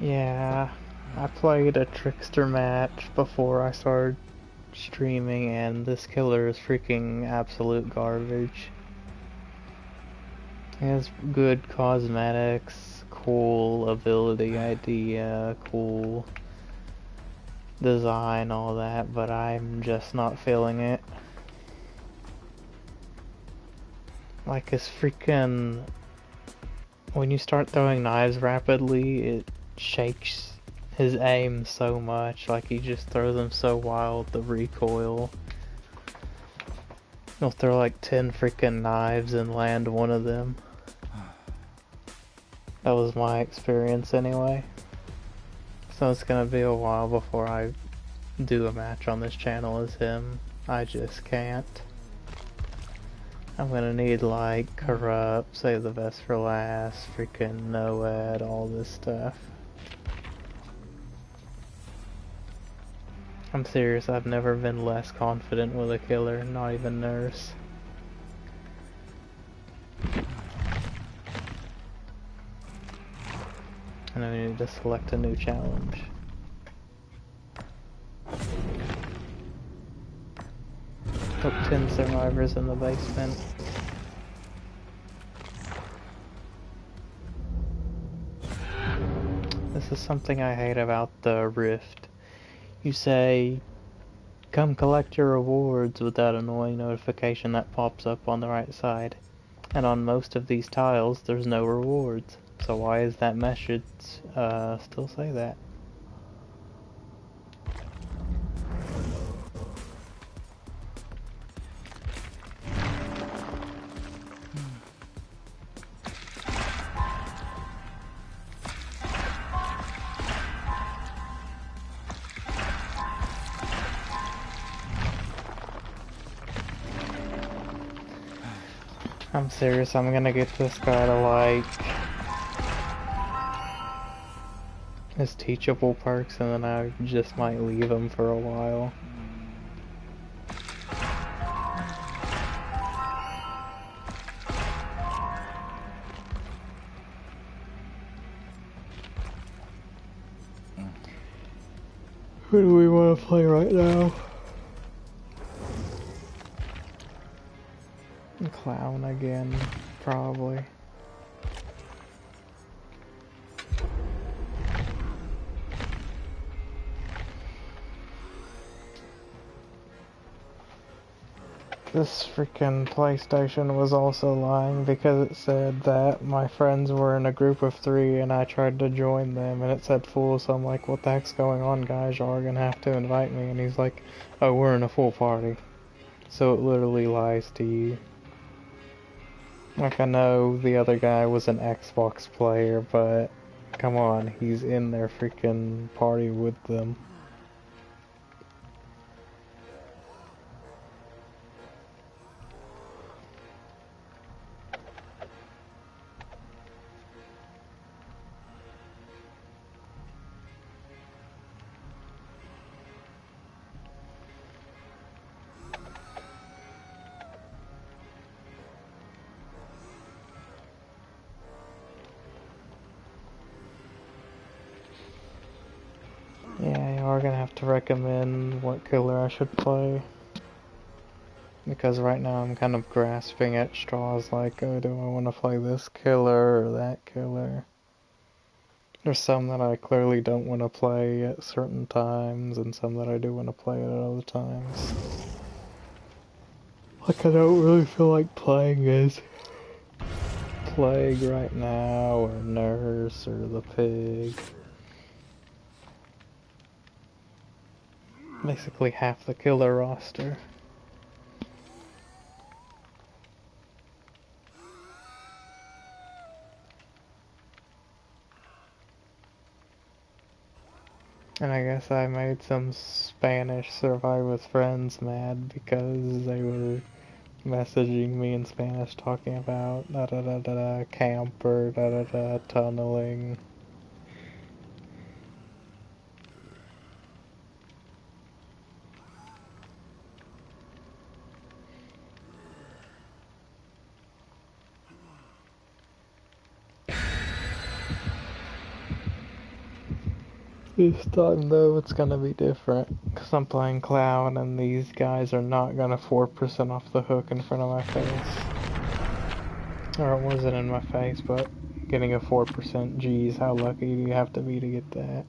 Yeah, I played a trickster match before I started streaming, and this killer is freaking absolute garbage. He has good cosmetics, cool ability idea, cool design, all that, but I'm just not feeling it. Like, his freaking... When you start throwing knives rapidly, it shakes his aim so much. Like, he just throws them so wild, the recoil. He'll throw like 10 freaking knives and land one of them. That was my experience anyway. So it's gonna be a while before I do a match on this channel as him. I just can't. I'm gonna need like Corrupt, Save the Best for Last, freaking Noed, all this stuff. I'm serious, I've never been less confident with a killer, not even Nurse. And I need to select a new challenge. Took 10 survivors in the basement. This is something I hate about the Rift. You say, come collect your rewards with that annoying notification that pops up on the right side. And on most of these tiles, there's no rewards. So why is that message still say that? I'm serious, I'm gonna get this guy to like his teachable perks, and then I just might leave him for a while. Who do we want to play right now? Clown again, probably. This freaking PlayStation was also lying because it said that my friends were in a group of 3 and I tried to join them and it said full, so I'm like, what the heck's going on, guys? Y'all are gonna have to invite me. And he's like, oh, we're in a full party. So it literally lies to you. Like, I know the other guy was an Xbox player, but come on, he's in their freaking party with them. Yeah, you are gonna have to recommend what killer I should play. Because right now I'm kind of grasping at straws like, oh, do I want to play this killer or that killer? There's some that I clearly don't want to play at certain times, and some that I do want to play at other times. Like, I don't really feel like playing as Plague right now, or Nurse, or the Pig. Basically half the killer roster. And I guess I made some Spanish Survive with Friends mad because they were messaging me in Spanish talking about da da da da da camper, da da da tunneling. This time though, it's gonna be different. Cause I'm playing Cloud and these guys are not gonna 4% off the hook in front of my face. Or it wasn't in my face, but getting a 4%, geez, how lucky do you have to be to get that?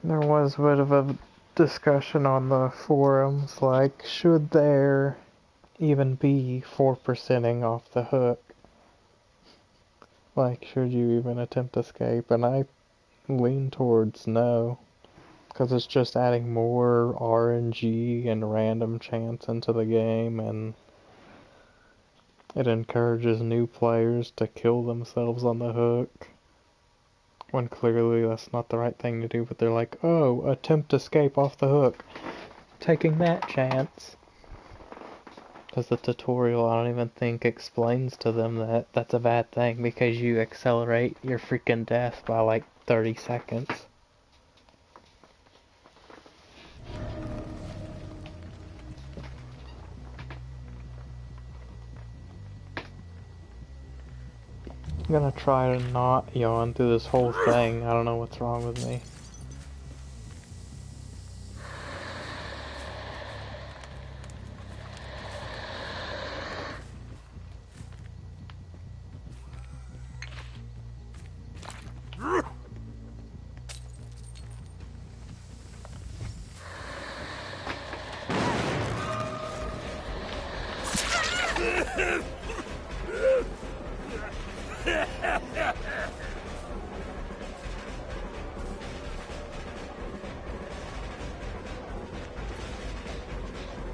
There was a bit of a discussion on the forums, like, should there even be 4%ing off the hook? Like, should you even attempt escape? And I lean towards no, because it's just adding more RNG and random chance into the game, and it encourages new players to kill themselves on the hook. When clearly that's not the right thing to do, but they're like, oh, attempt escape off the hook. Taking that chance. Because the tutorial, I don't even think, explains to them that that's a bad thing because you accelerate your freaking death by like 30 seconds. I'm gonna try to not yawn through this whole thing. I don't know what's wrong with me.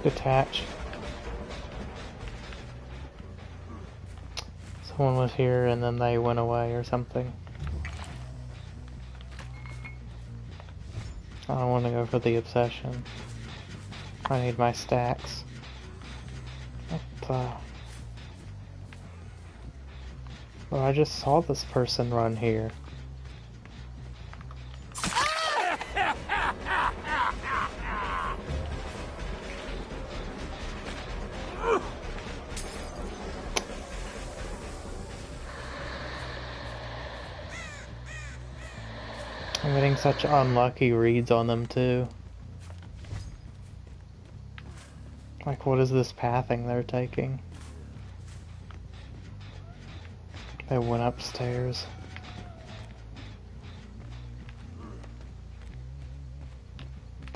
Detach. Someone was here and then they went away or something. I don't want to go for the obsession. I need my stacks. What the... Well, I just saw this person run here. I'm getting such unlucky reads on them too. Like, what is this pathing they're taking? They went upstairs.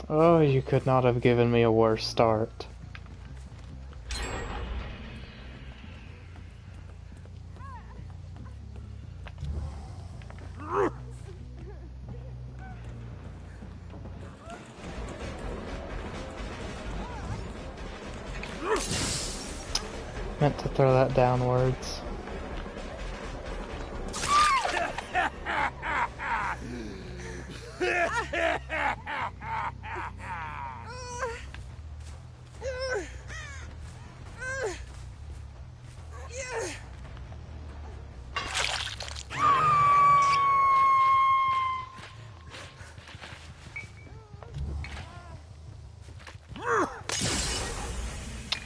Oh, you could not have given me a worse start. Meant to throw that downwards.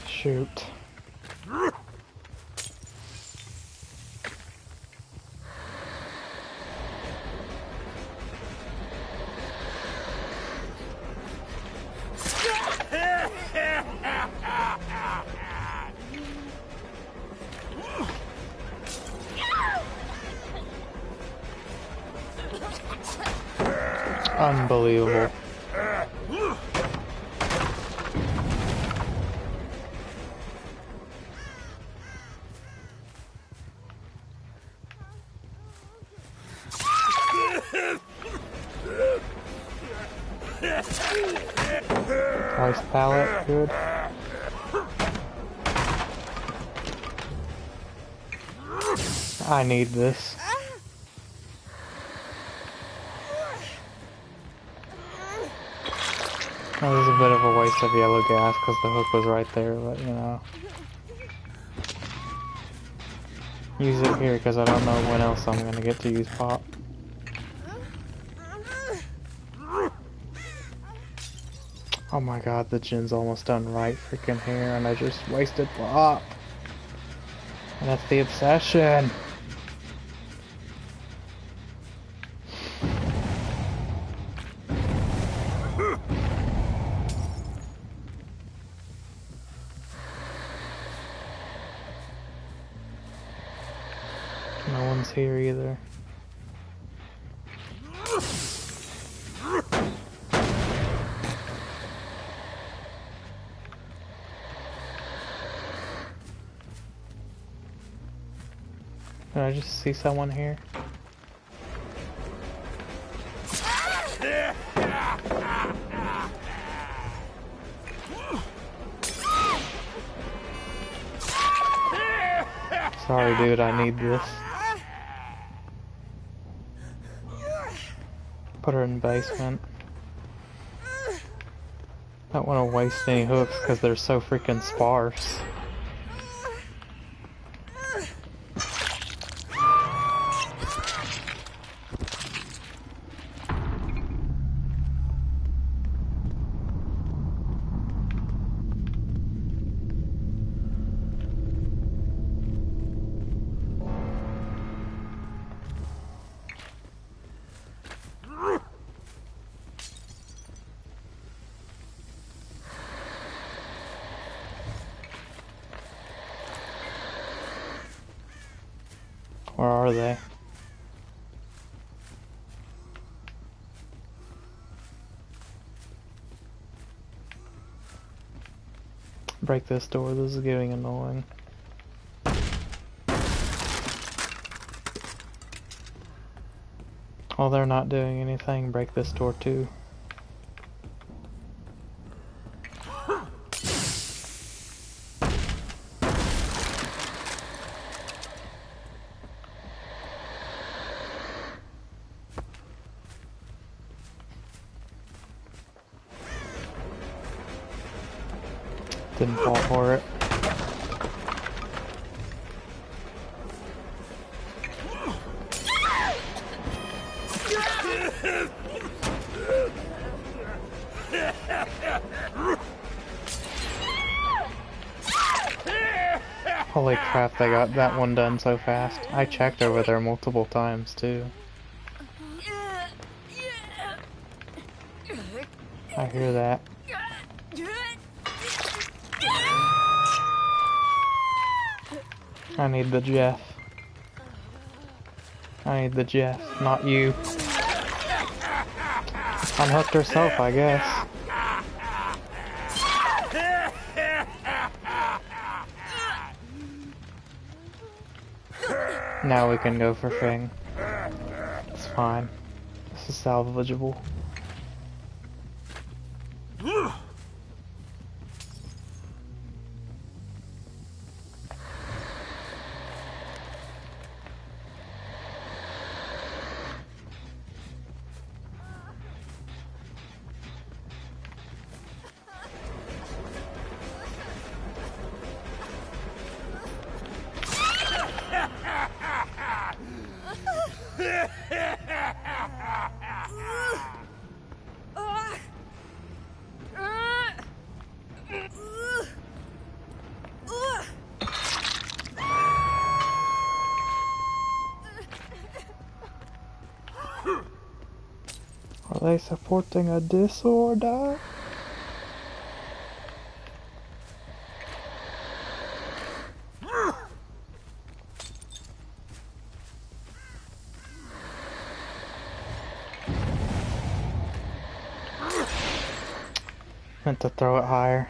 Shoot. Unbelievable. Nice pallet, good. I need this. That was a bit of a waste of yellow gas because the hook was right there, but you know. use it here because I don't know when else I'm gonna get to use pop. Oh my god, the gen's almost done right freaking here and I just wasted pop. And that's the obsession. No one's here either. Did I just see someone here? Sorry dude, I need this. Put her in the basement. Don't want to waste any hooks because they're so freaking sparse. Where are they? Break this door, this is getting annoying. Oh, they're not doing anything, break this door too. Didn't fall for it. Holy crap, they got that one done so fast. I checked over there multiple times too. I hear that. I need the Jeff. I need the Jeff, not you. Unhooked herself, I guess. Now we can go for Fing. It's fine. This is salvageable. Are they supporting a disorder? Meant to throw it higher.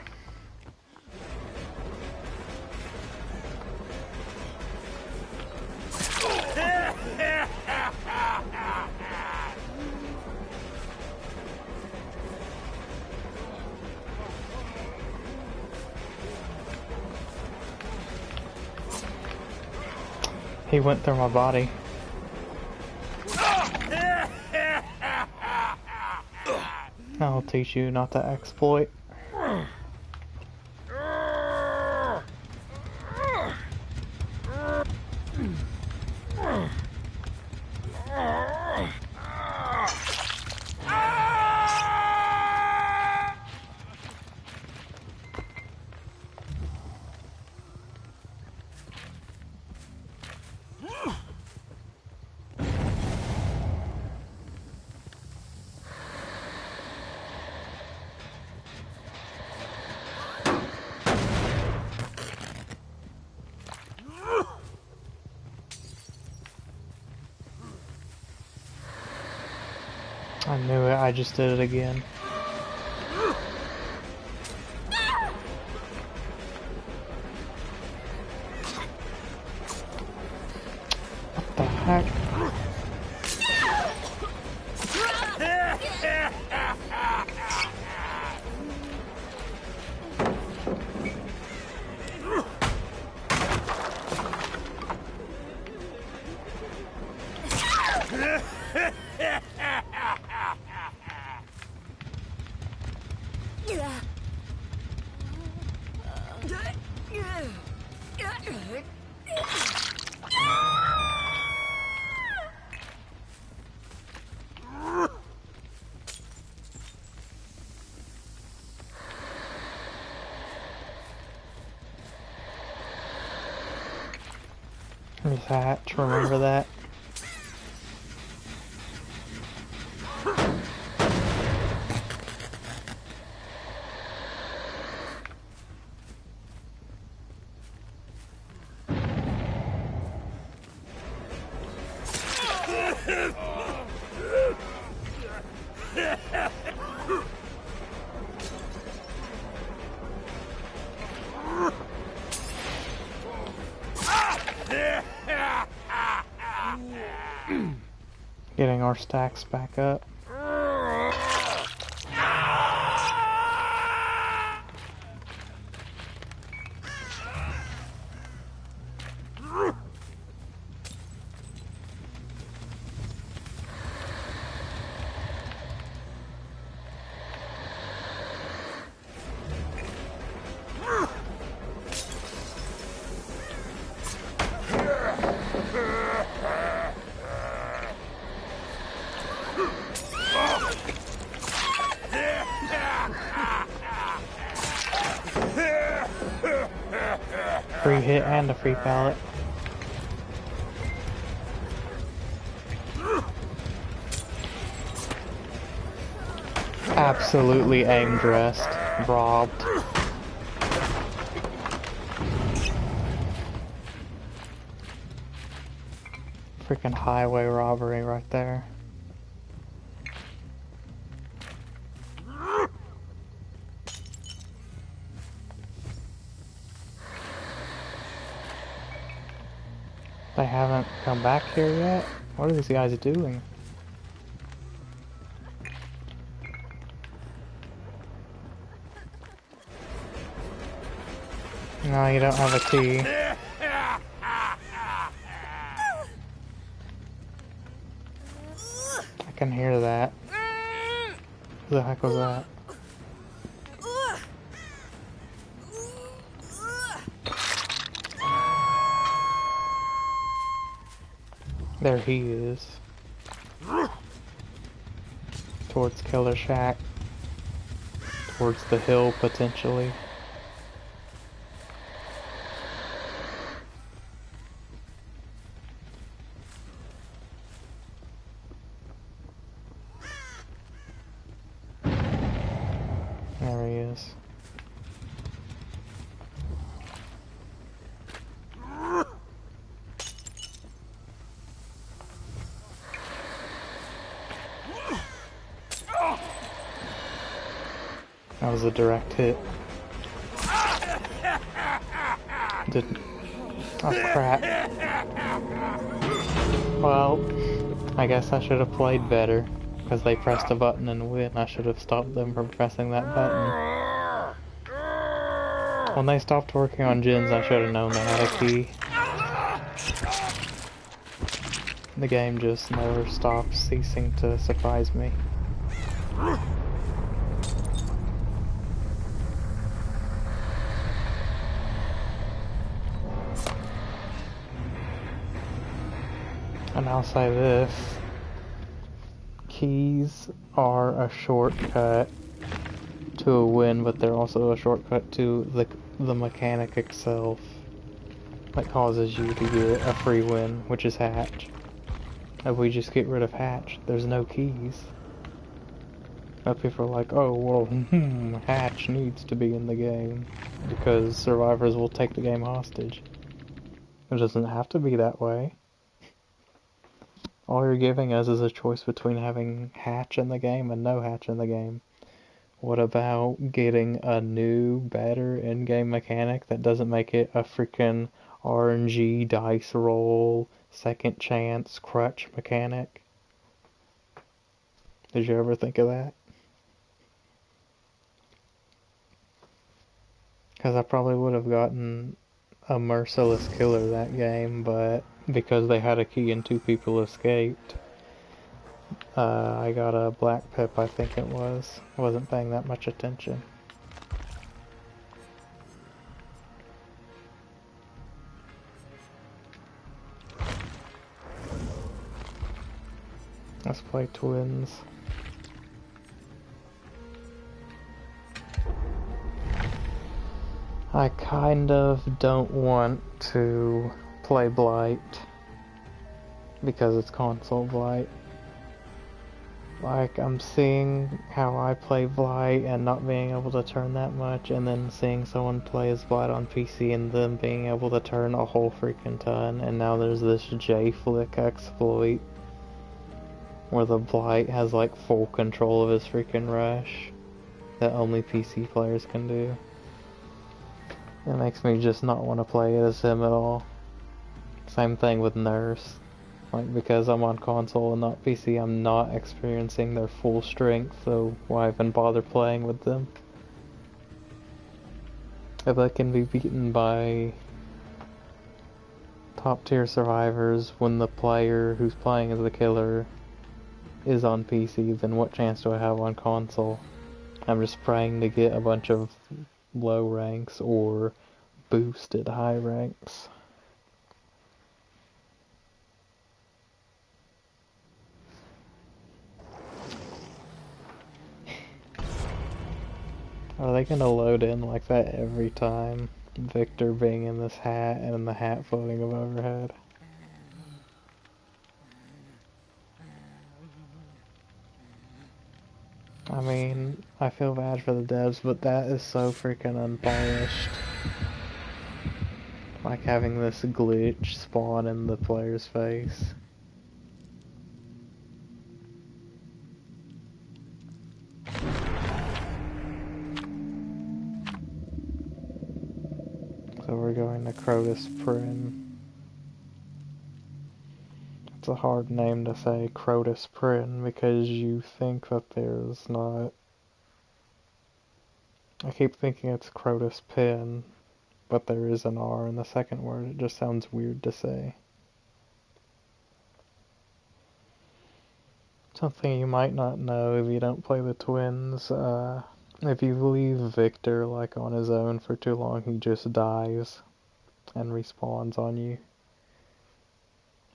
He went through my body. I'll teach you not to exploit. I knew it, I just did it again. What the heck? There's Hatch, remember that? Getting our stacks back up. Free hit and a free pallet. Absolutely aim dressed. Robbed. Freaking highway robbery right there. They haven't come back here yet? What are these guys doing? No, you don't have a key. I can hear that. Who the heck was that? There he is. Towards Killer Shack. Towards the hill, potentially. There he is. That was a direct hit. Didn't. Oh crap. Well, I guess I should have played better. Because they pressed a button and win. I should have stopped them from pressing that button. When they stopped working on gens, I should have known they had a key. The game just never stops ceasing to surprise me. And I'll say this. Keys are a shortcut to a win, but they're also a shortcut to the mechanic itself that causes you to get a free win, which is Hatch. If we just get rid of Hatch, there's no keys. But people are like, oh well, Hatch needs to be in the game because survivors will take the game hostage. It doesn't have to be that way. All you're giving us is a choice between having hatch in the game and no hatch in the game. What about getting a new, better in-game mechanic that doesn't make it a freaking RNG dice roll, second chance, crutch mechanic? Did you ever think of that? Because I probably would have gotten a merciless killer that game, but because they had a key and two people escaped, I got a black pip, I think it was. I wasn't paying that much attention. Let's play twins. I kind of don't want to play Blight because it's console Blight. Like, I'm seeing how I play Blight and not being able to turn that much, and then seeing someone play as Blight on PC and them being able to turn a whole freaking ton, and now there's this J-Flick exploit where the Blight has like full control of his freaking rush that only PC players can do. It makes me just not want to play as him at all. Same thing with Nurse. Like, because I'm on console and not PC, I'm not experiencing their full strength, so why even bother playing with them? If I can be beaten by top tier survivors when the player who's playing as the killer is on PC, then what chance do I have on console? I'm just praying to get a bunch of low ranks or boosted high ranks. Are they gonna load in like that every time? Victor being in this hat and the hat floating above her head. I mean, I feel bad for the devs, but that is so freaking unpolished. Like having this glitch spawn in the player's face. So we're going to Crotus Prin. It's a hard name to say, Crotus Prin, because you think that there's not... I keep thinking it's Crotus Pin, but there is an R in the second word. It just sounds weird to say. Something you might not know if you don't play the twins, if you leave Victor like on his own for too long, he just dies and respawns on you.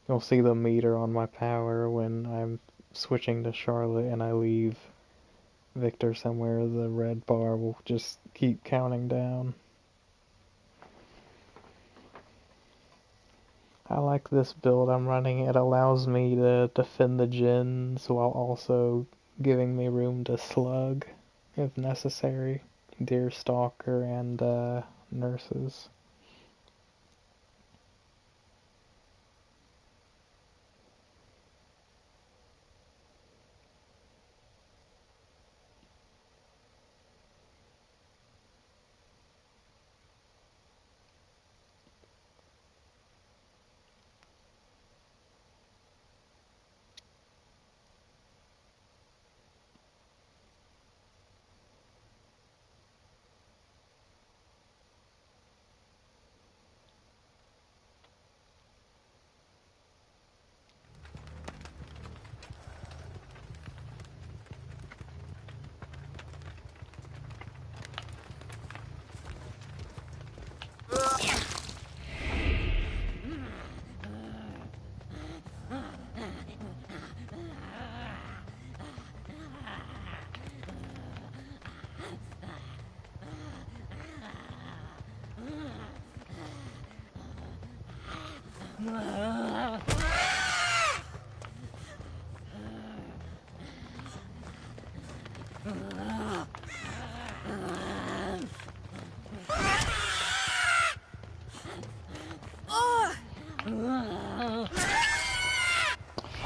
You'll see the meter on my power when I'm switching to Charlotte and I leave Victor somewhere. The red bar will just keep counting down. I like this build I'm running. It allows me to defend the gens while also giving me room to slug if necessary. Deerstalker and nurses.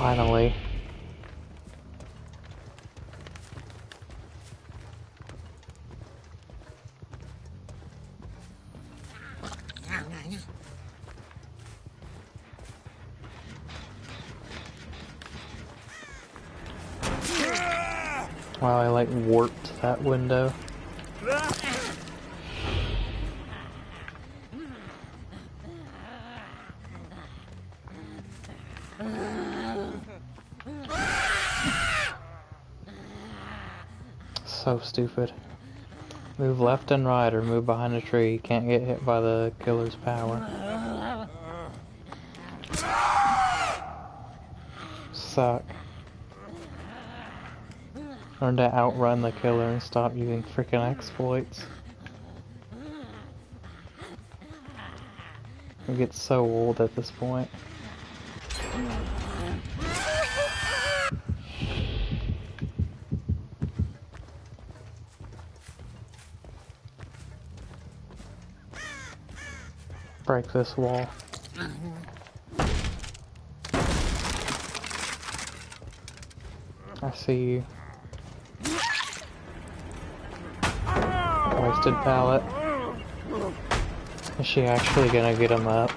Finally. Wow, I like warped that window. So stupid. Move left and right or move behind a tree. You can't get hit by the killer's power. Suck. Learn to outrun the killer and stop using freaking exploits. It gets so old at this point. Break this wall. I see you. Wasted pallet. Is she actually gonna get him up?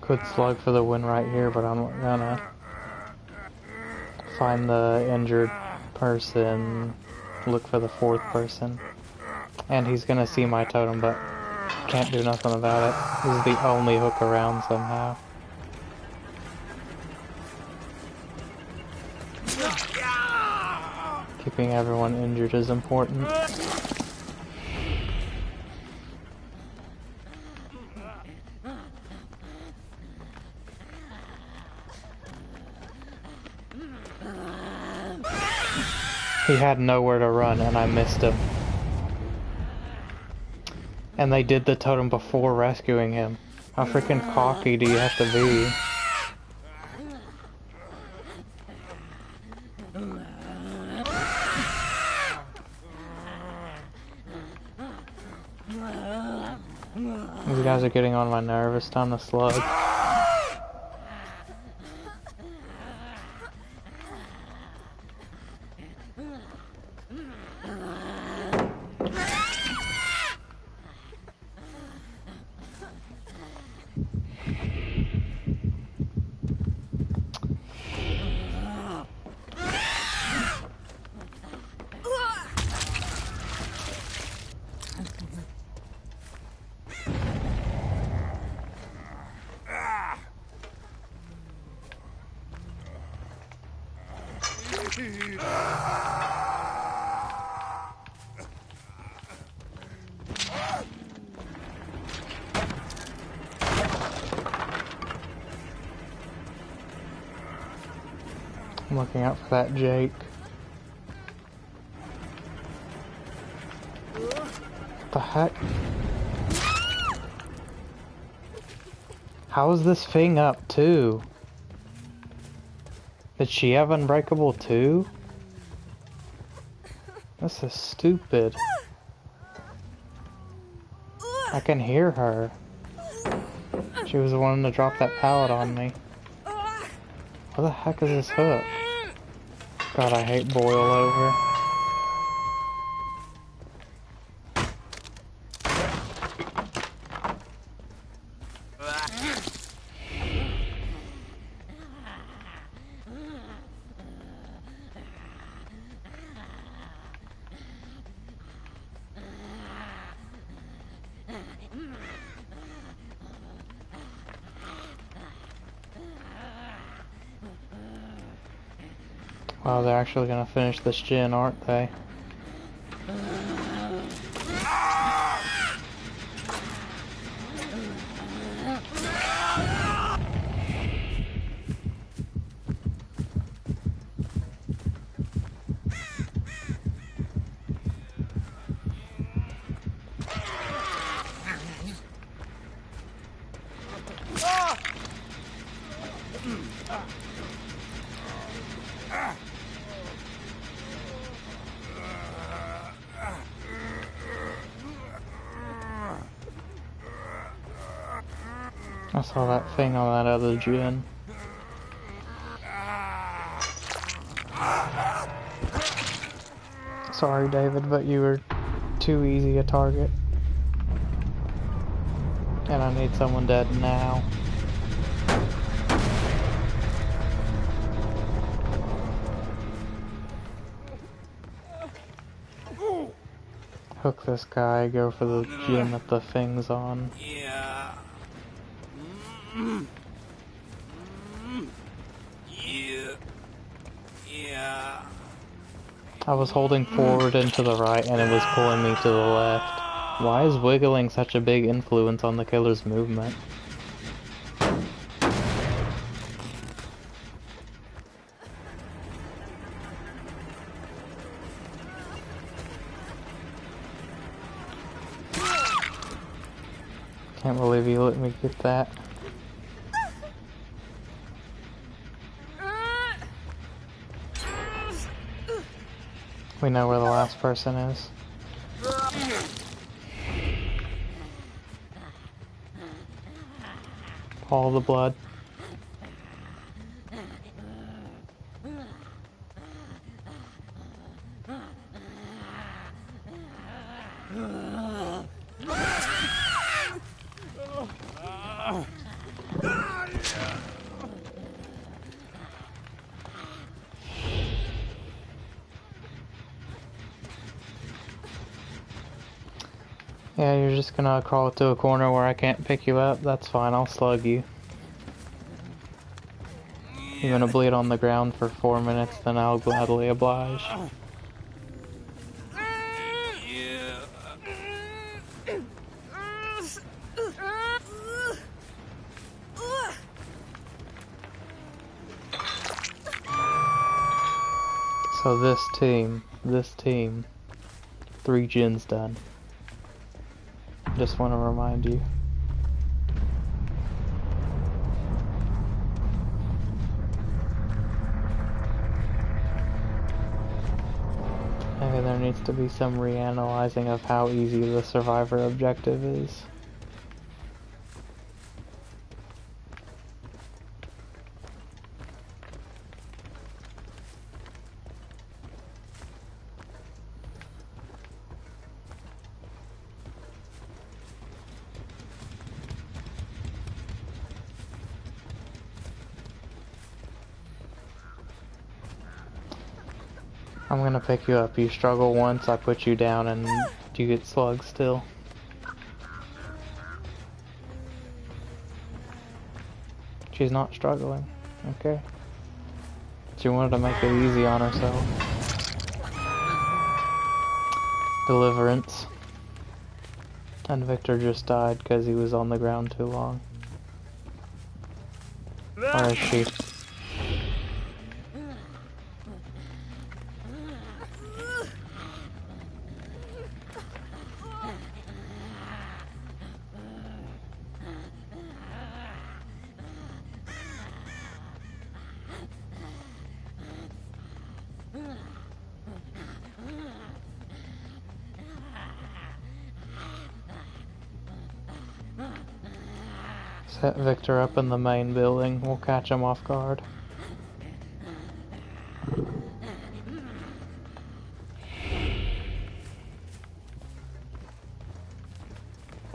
Could slug for the win right here, but I'm gonna find the injured person, look for the fourth person. And he's gonna see my totem, but can't do nothing about it. This is the only hook around somehow. Keeping everyone injured is important. He had nowhere to run and I missed him. And they did the totem before rescuing him. How freaking cocky do you have to be? These guys are getting on my nerves. Time to slug. I'm looking out for that Jake. What the heck? How is this thing up too? Did she have Unbreakable too? This is stupid. I can hear her. She was the one to drop that pallet on me. What the heck is this hook? God, I hate boil over. Wow, they're actually gonna finish this gin, aren't they? I saw that thing on that other gen. Sorry, David, but you were too easy a target. And I need someone dead now. Hook this guy, go for the gen that the thing's on. Yeah. Yeah. I was holding forward and to the right, and it was pulling me to the left. Why is wiggling such a big influence on the killer's movement? Can't believe you let me get that. We know where the last person is. All the blood. Yeah, you're just gonna crawl to a corner where I can't pick you up? That's fine, I'll slug you. You're gonna bleed on the ground for 4 minutes, then I'll gladly oblige. So this team, 3 gens done. Just want to remind you. Maybe there needs to be some reanalyzing of how easy the survivor objective is. I'm gonna pick you up. You struggle once, I put you down, and you get slugged still. She's not struggling, okay? She wanted to make it easy on herself. Deliverance. And Victor just died because he was on the ground too long. Where is she? Set Victor up in the main building. We'll catch him off guard.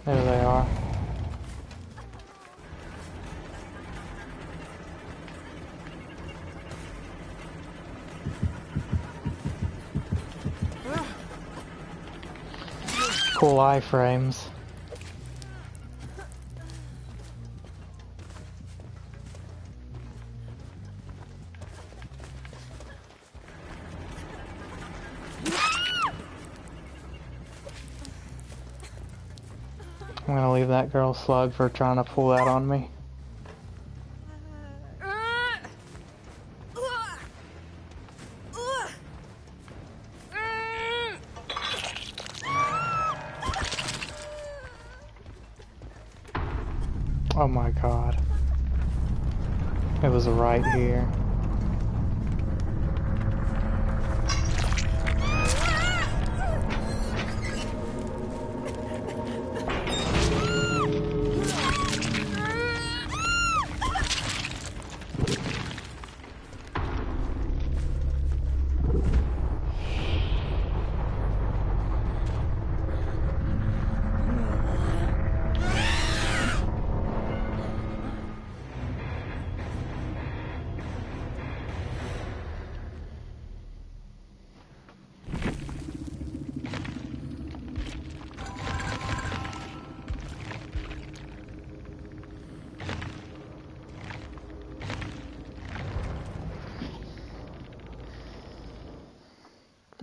There they are. Cool iframes. I'm gonna leave that girl slug for trying to pull that on me. Oh my god. It was right here.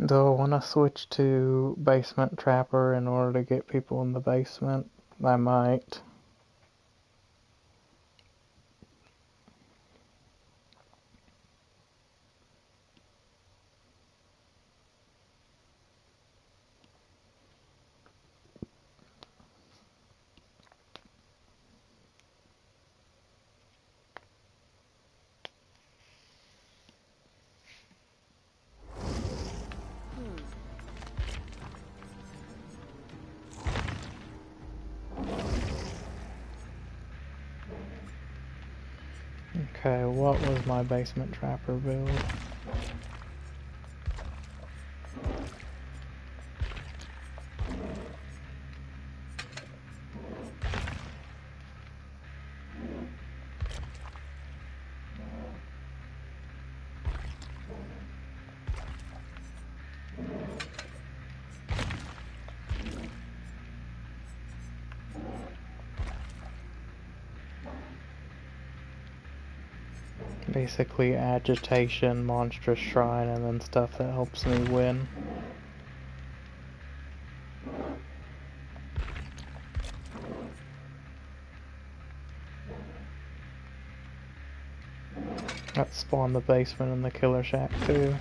Do I want to switch to basement trapper in order to get people in the basement? I might. Okay, what was my basement trapper build? Basically agitation, monstrous shrine, and then stuff that helps me win. That spawned the basement and the killer shack too.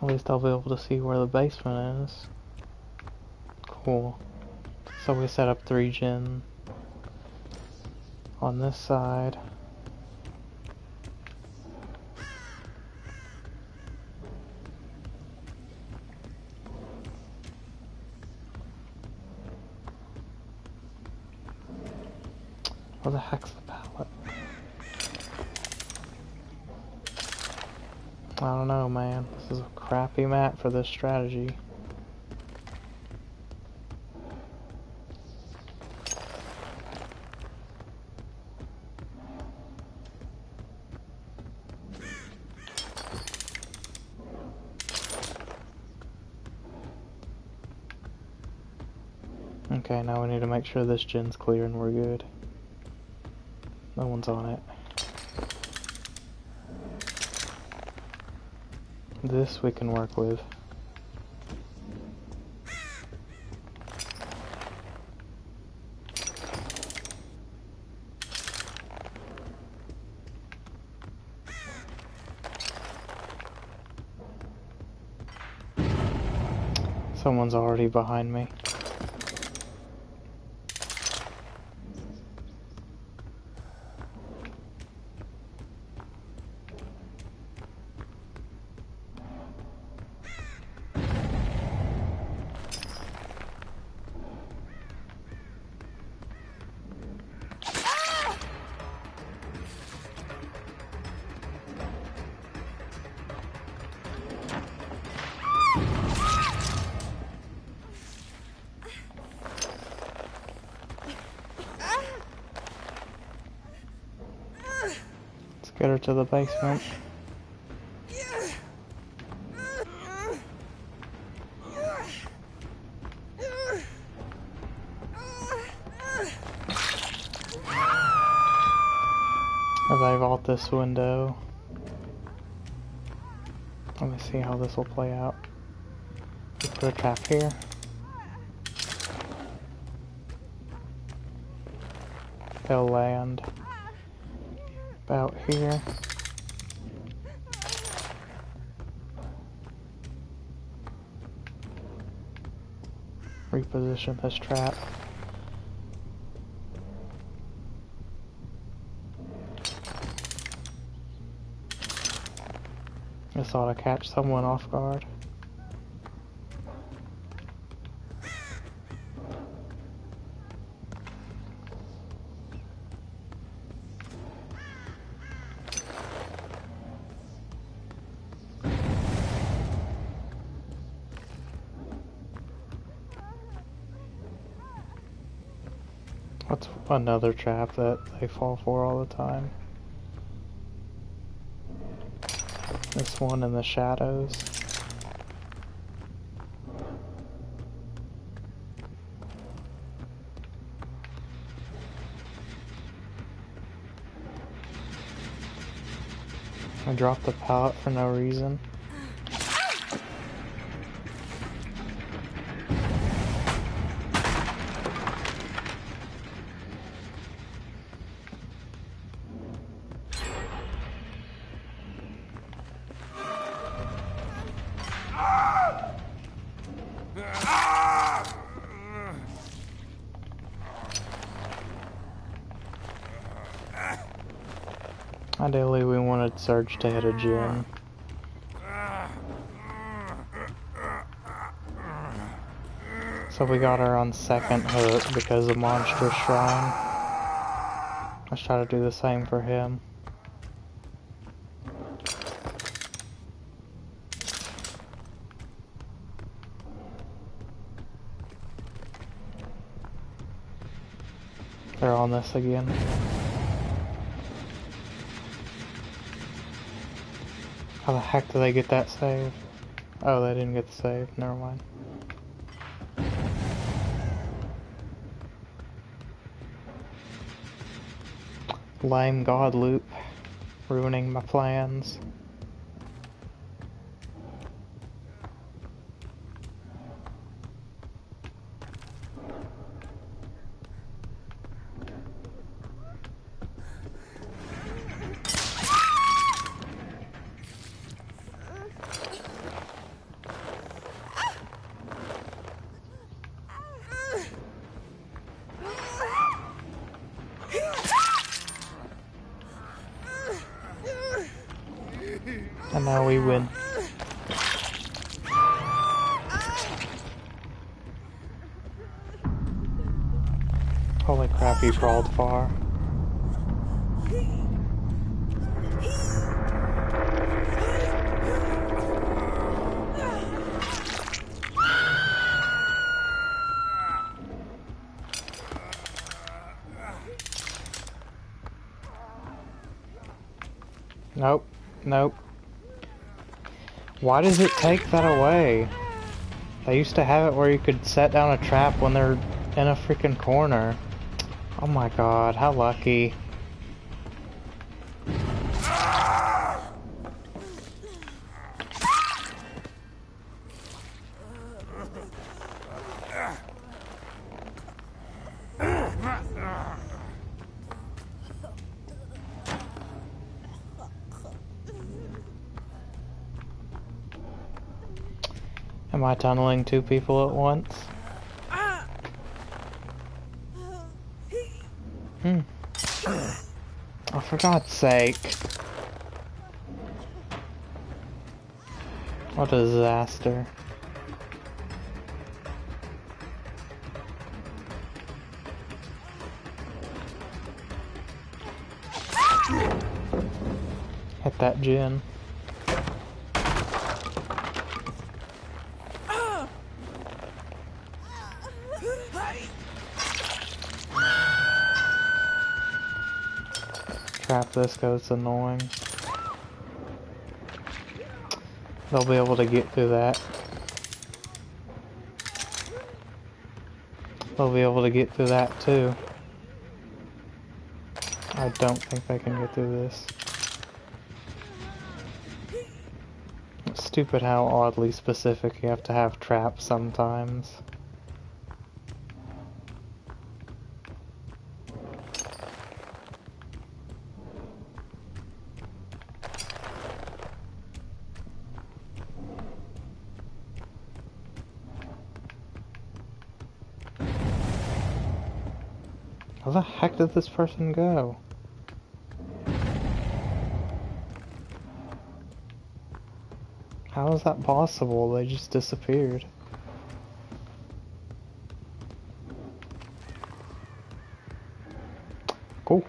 At least I'll be able to see where the basement is. Cool. So we set up 3 gen on this side. Where the heck's the pallet? I don't know, man. This is a crappy map for this strategy. Okay, now we need to make sure this gen's clear and we're good. No one's on it. This we can work with. Someone's already behind me. Get her to the basement. As I vault this window. Let me see how this will play out. Let's put a trap here. They'll land about here. Reposition this trap. This ought to catch someone off guard. What's another trap that they fall for all the time? This one in the shadows. I dropped the pallet for no reason. Ideally, we wanted Surge to hit a gym. So we got her on second hook because of Monster Shrine. Let's try to do the same for him. They're on this again. How the heck did they get that save? Oh, they didn't get the save. Never mind. Lame god loop. Ruining my plans. now we win. Holy crap, he crawled far. Nope, nope. Why does it take that away? They used to have it where you could set down a trap when they're in a freaking corner. Oh my god, how lucky. Am I tunneling two people at once? Oh, for God's sake. What a disaster. Hit that gin. Crap, this goes annoying. They'll be able to get through that. They'll be able to get through that too. I don't think they can get through this. It's stupid how oddly specific you have to have traps sometimes. Where the heck did this person go? How is that possible? They just disappeared. Cool.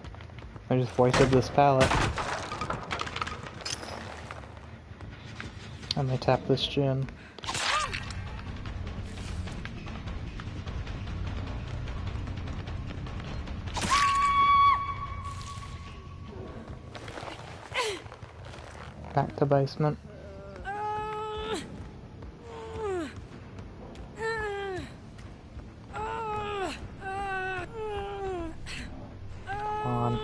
I just wasted this pallet. And they tapped this gin. Back to basement. Come on.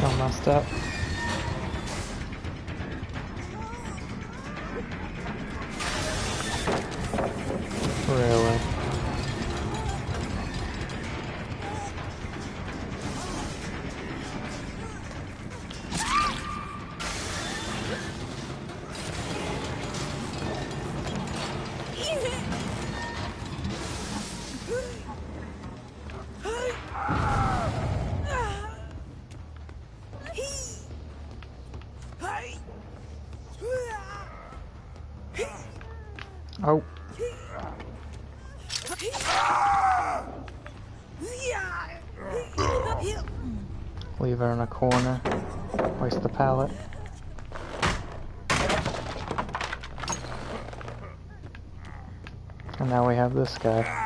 I messed up. Really? Oh. Leave her in a corner. Waste the pallet. And now we have this guy.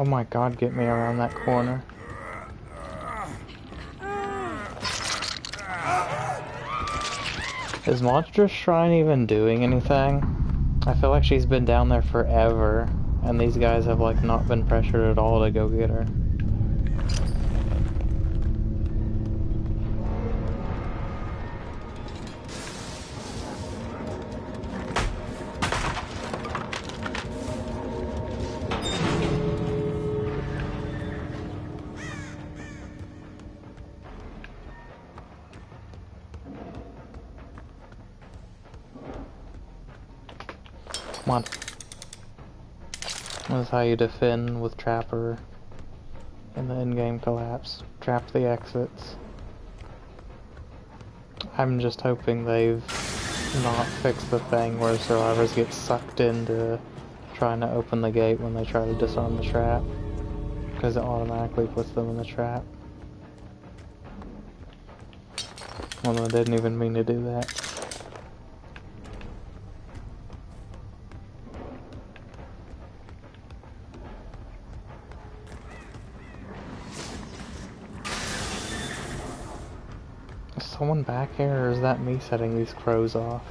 Oh my god, get me around that corner. Is Monstrous Shrine even doing anything? I feel like she's been down there forever, and these guys have like not been pressured at all to go get her. Come on. That's how you defend with Trapper in the in-game collapse. Trap the exits. I'm just hoping they've not fixed the thing where survivors get sucked into trying to open the gate when they try to disarm the trap, because it automatically puts them in the trap. Well, I didn't even mean to do that. Is someone back here, or is that me setting these crows off?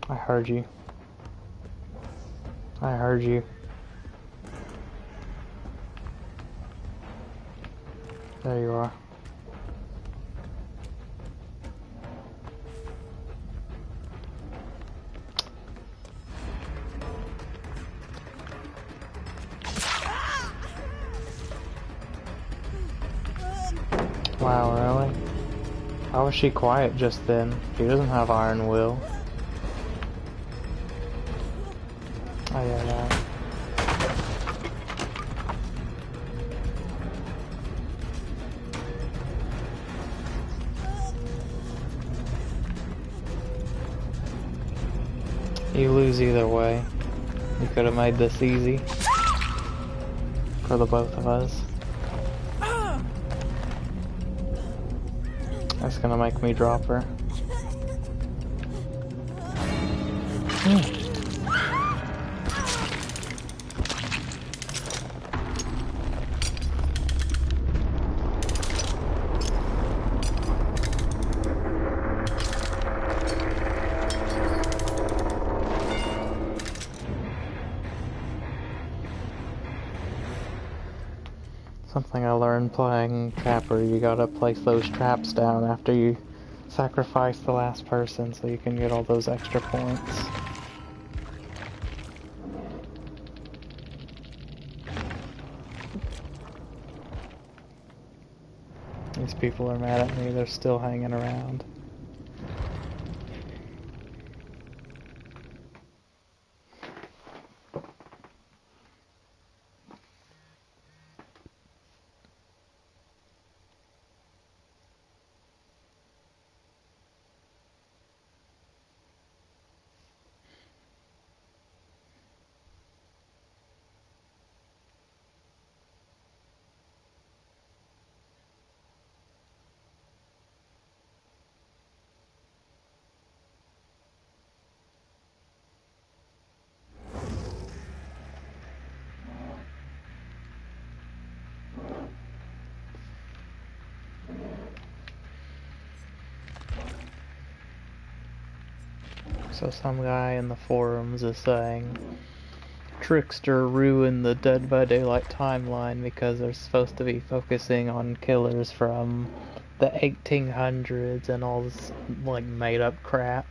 I heard you. I heard you. There you are. Wow, really? How was she quiet just then? She doesn't have Iron Will. Oh yeah, no. You lose either way. You could have made this easy. For the both of us. That's gonna make me drop her. Something I learned playing Trapper, you gotta place those traps down after you sacrifice the last person so you can get all those extra points. These people are mad at me, they're still hanging around. So some guy in the forums is saying Trickster ruined the Dead by Daylight timeline because they're supposed to be focusing on killers from the 1800s and all this like made up crap.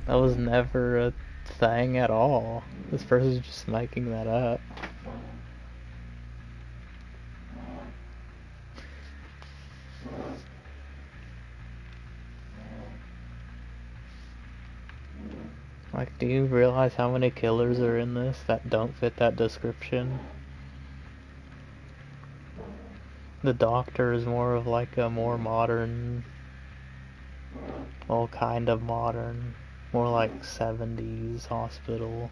That was never a thing at all. This person's just making that up. Like, do you realize how many killers are in this that don't fit that description? The doctor is more of like a more modern, well, kind of modern, more like 70s hospital.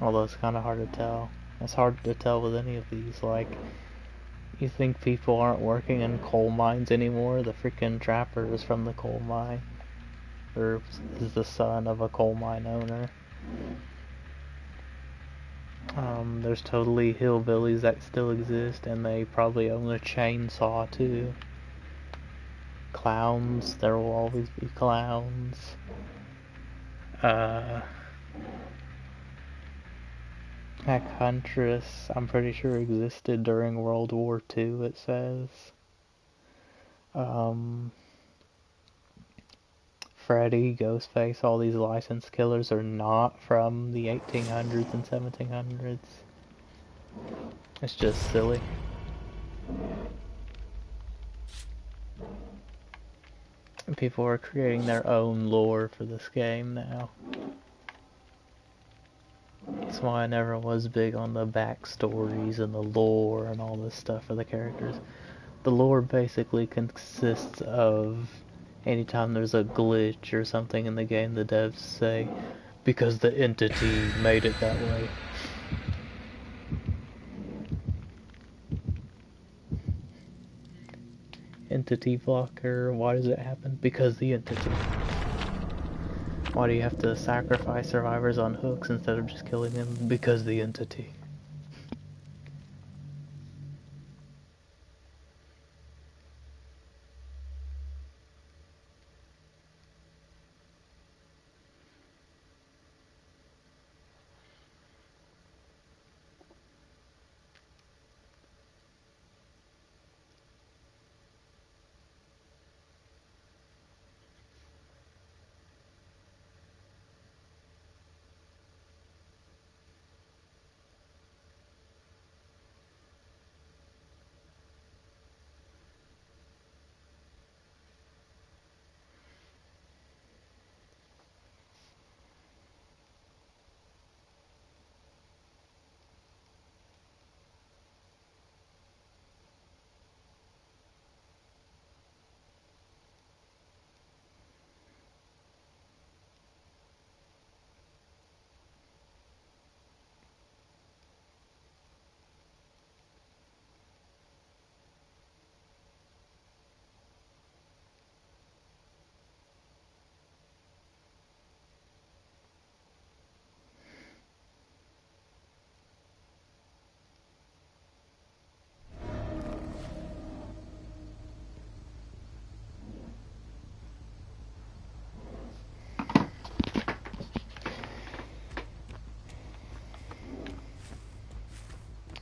Although it's kind of hard to tell. It's hard to tell with any of these, like, You think people aren't working in coal mines anymore? The freaking trapper is from the coal mine. Or is the son of a coal mine owner. There's totally hillbillies that still exist, and they probably own a chainsaw too. Clowns, there will always be clowns. Heck, Huntress, I'm pretty sure existed during World War II, it says. Freddy, Ghostface, all these licensed killers are not from the 1800s and 1700s. It's just silly. And people are creating their own lore for this game now. That's why I never was big on the backstories and the lore and all this stuff for the characters. The lore basically consists of anytime there's a glitch or something in the game, the devs say, because the entity made it that way. Entity blocker, why does it happen? Because the entity. Why do you have to sacrifice survivors on hooks instead of just killing them? Because the entity.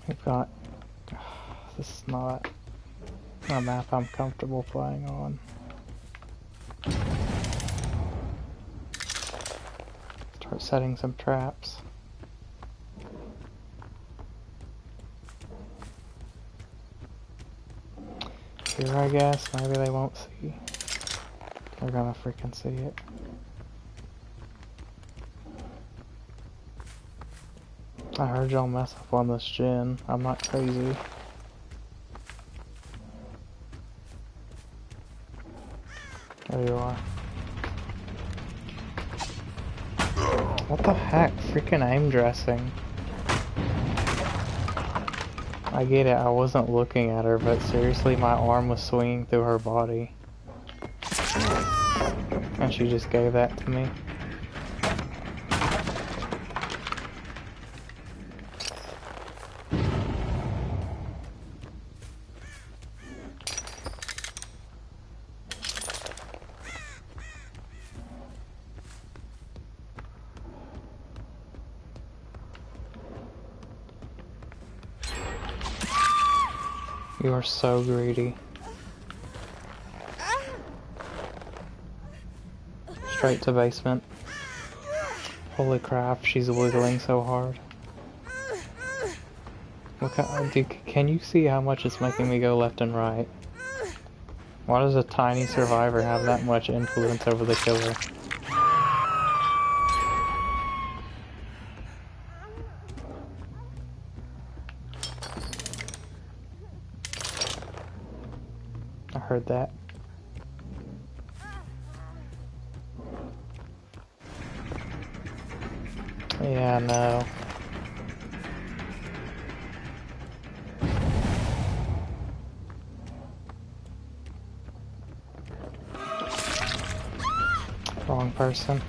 We've got... This is not a map I'm comfortable playing on. Start setting some traps. Here, I guess, maybe they won't see. They're gonna freaking see it. I heard y'all mess up on this gen. I'm not crazy. There you are. What the heck? Freaking aim dressing. I get it, I wasn't looking at her, but seriously, my arm was swinging through her body. And she just gave that to me. You are so greedy. Straight to basement. Holy crap, she's wiggling so hard. Look at, dude, can you see how much it's making me go left and right? Why does a tiny survivor have that much influence over the killer? I heard that. Yeah, no. Wrong person.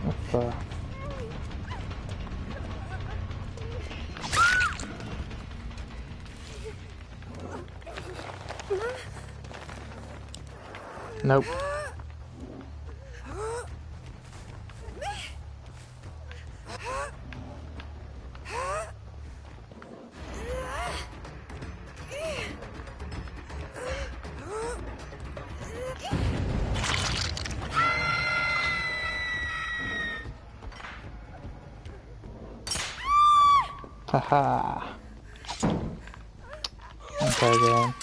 What the... Nope. Haha. Okay, game.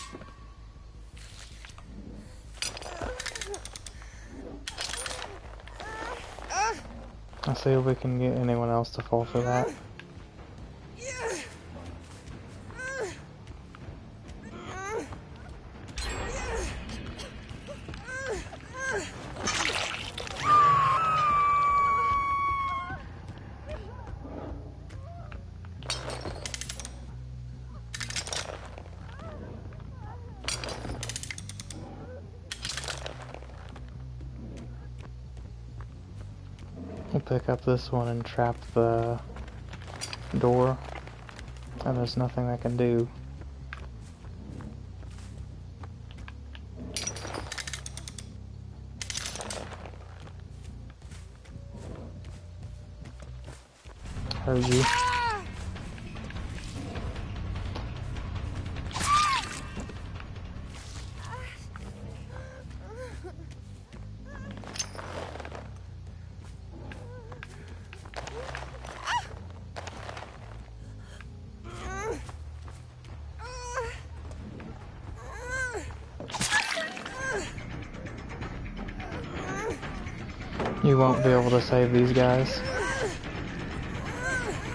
Let's see if we can get anyone else to fall for that. We'll pick up this one and trap the door, and there's nothing I can do. Heard you. You won't be able to save these guys.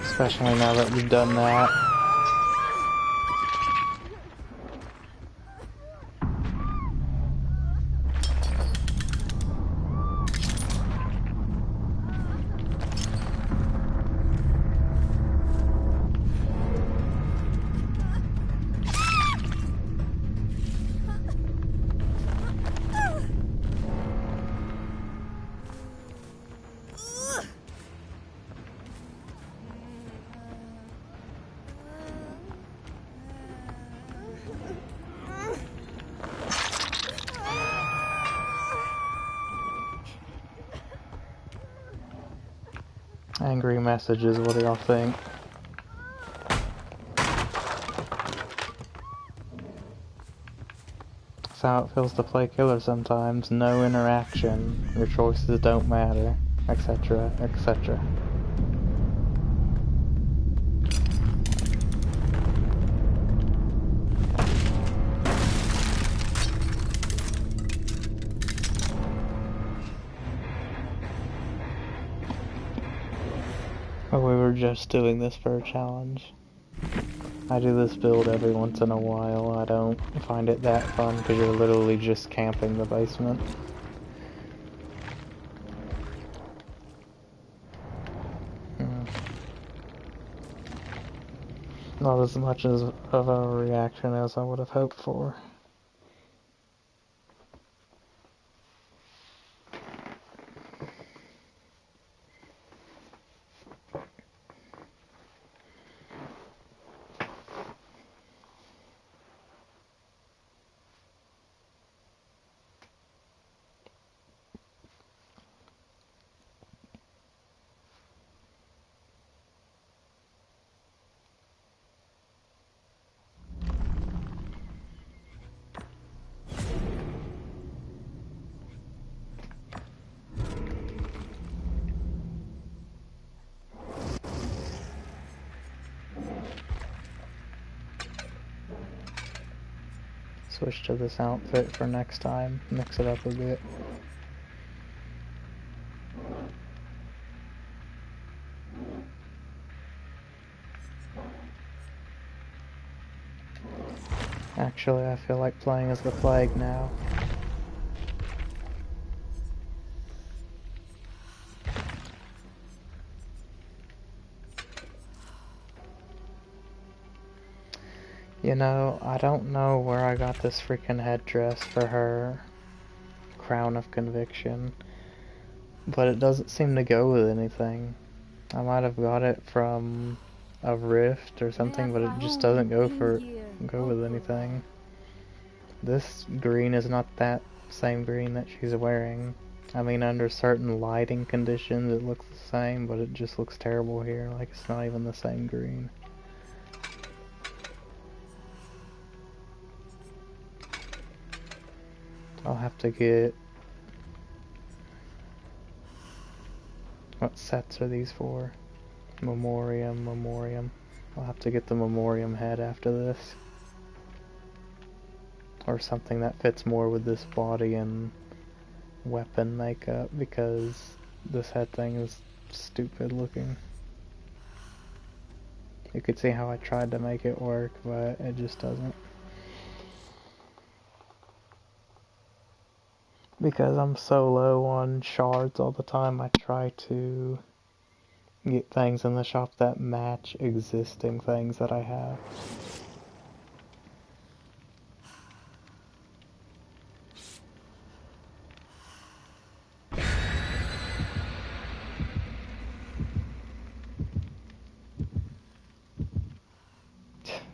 Especially now that you've done that. Angry messages, what do y'all think? That's how it feels to play killer sometimes. No interaction, your choices don't matter, etc., etc. But we were just doing this for a challenge. I do this build every once in a while. I don't find it that fun because you're literally just camping the basement. Not as much as of a reaction as I would have hoped for. Switch to this outfit for next time, mix it up a bit. Actually, I feel like playing as the Plague now. You know, I don't know where I got this freaking headdress for her Crown of Conviction, but it doesn't seem to go with anything. I might have got it from a rift or something, but it just doesn't go with anything. This green is not that same green that she's wearing. I mean, under certain lighting conditions it looks the same, but it just looks terrible here, like it's not even the same green. I'll have to get... What sets are these for? Memoriam. I'll have to get the Memoriam head after this. Or something that fits more with this body and weapon makeup, because this head thing is stupid looking. You could see how I tried to make it work, but it just doesn't. Because I'm so low on shards all the time, I try to get things in the shop that match existing things that I have.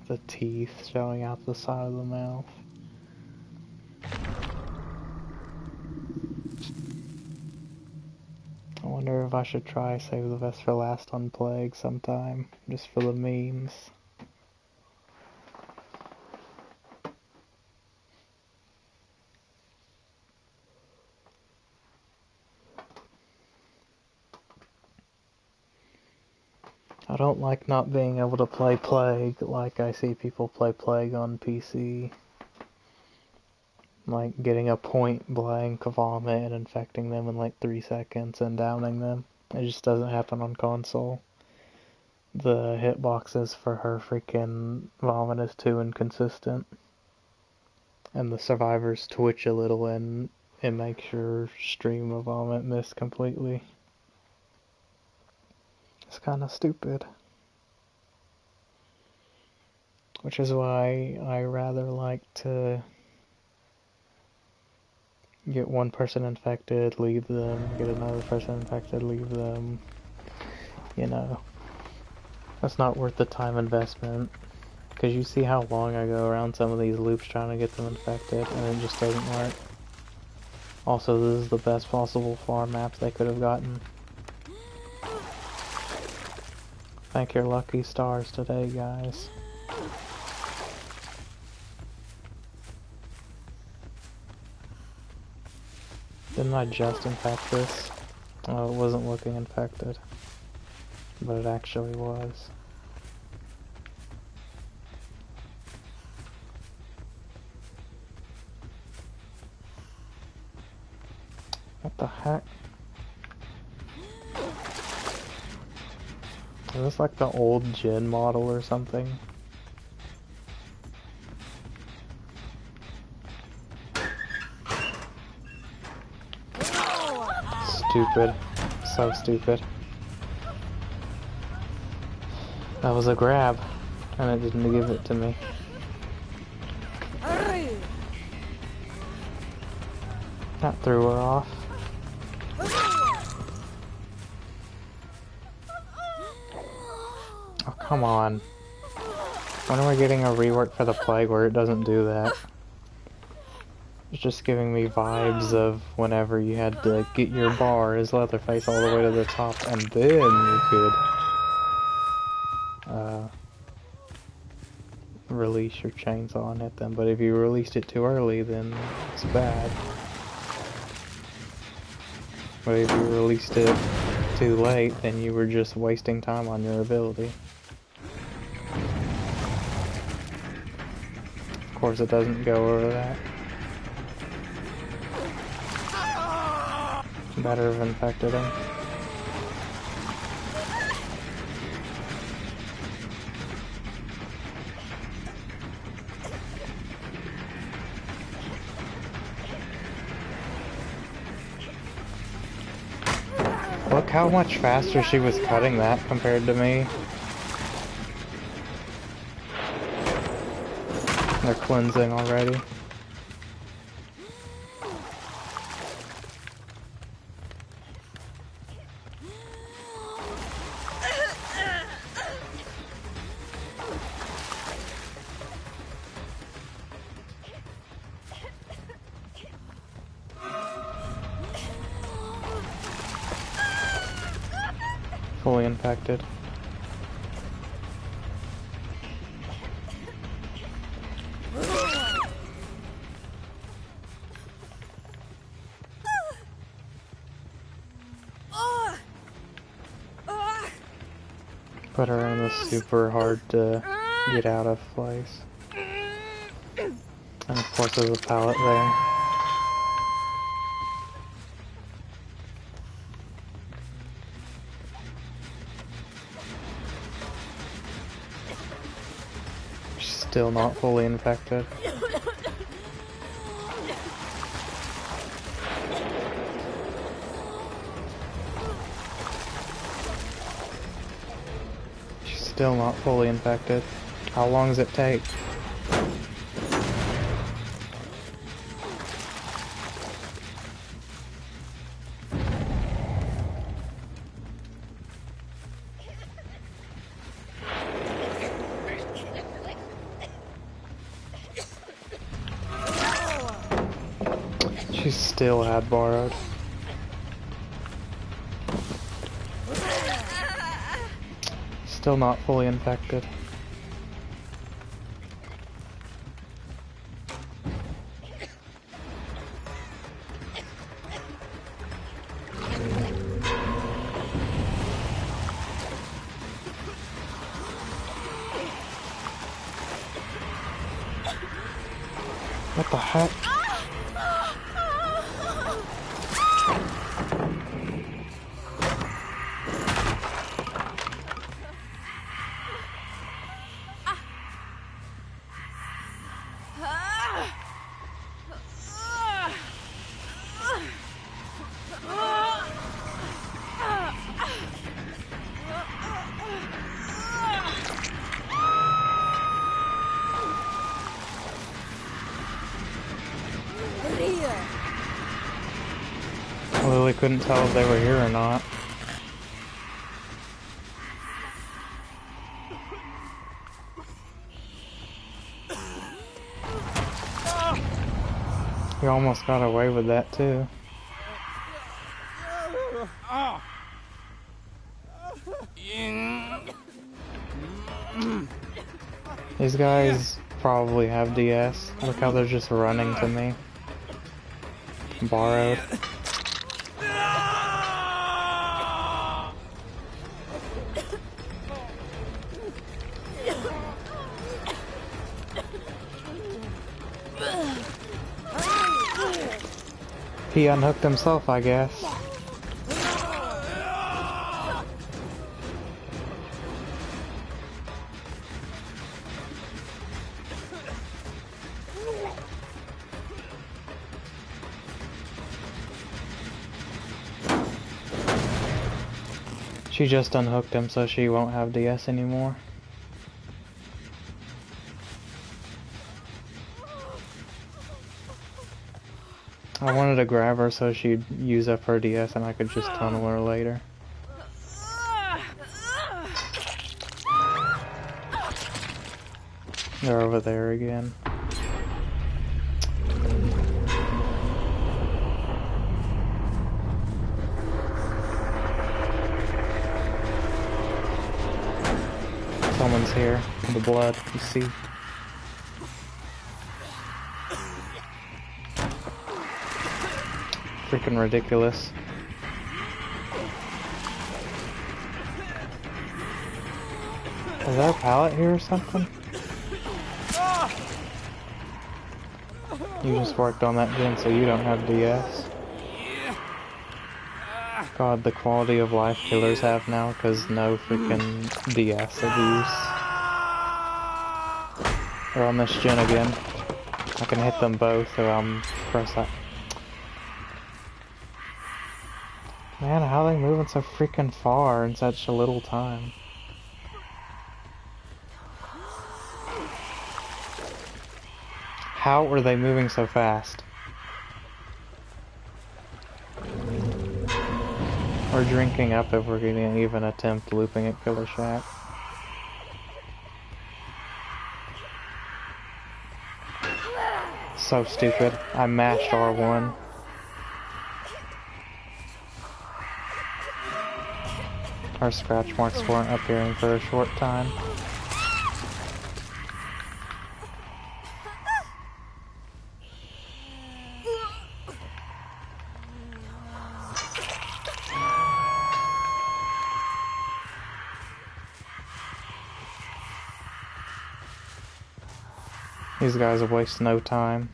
The teeth showing out the side of the mouth. I wonder if I should try Save the Best for Last on Plague sometime, just for the memes. I don't like not being able to play Plague like I see people play Plague on PC. Like getting a point blank vomit and infecting them in like 3 seconds and downing them. It just doesn't happen on console. The hitboxes for her freaking vomit is too inconsistent. And the survivors twitch a little and it makes your stream of vomit miss completely. It's kind of stupid. Which is why I rather like to get one person infected, leave them, get another person infected, leave them. You know, that's not worth the time investment. Because you see how long I go around some of these loops trying to get them infected, and it just doesn't work. Also, this is the best possible farm maps they could have gotten. Thank your lucky stars today, guys. Didn't I just infect this? Oh, it wasn't looking infected. But it actually was. What the heck? Is this like the old Jin model or something? Stupid. So stupid. That was a grab, and it didn't give it to me. That threw her off. Oh, come on. When are we getting a rework for the Plague where it doesn't do that? It's just giving me vibes of whenever you had to get your bar as Leatherface all the way to the top and then you could release your chainsaw and hit them. But if you released it too early, then it's bad. But if you released it too late, then you were just wasting time on your ability. Of course it doesn't go over that. Better have infected him. Look how much faster she was cutting that compared to me. They're cleansing already. fully infected. Put her in the super hard to get out of place. And of course there's a pallet there. She's still not fully infected. She's still not fully infected. How long does it take? She still had borrowed. Still not fully infected. What the heck? Lily couldn't tell if they were here or not. You almost got away with that too. These guys probably have DS. Look how they're just running to me. Borrowed. He unhooked himself, I guess. She just unhooked him so she won't have DS anymore. I wanted to grab her so she'd use up her DS and I could just tunnel her later. They're over there again. Someone's here. The blood, you see. Freaking ridiculous. Is there a pallet here or something? You just worked on that gen so you don't have DS. God, the quality of life killers have now, because no freaking DS abuse. They're on this gen again. I can hit them both if I'm press that. Man, how are they moving so freaking far in such a little time? How are they moving so fast? Or drinking up if we're gonna even attempt looping at Killer Shack. So stupid. I mashed R1. Our scratch marks weren't appearing for a short time. These guys waste no time.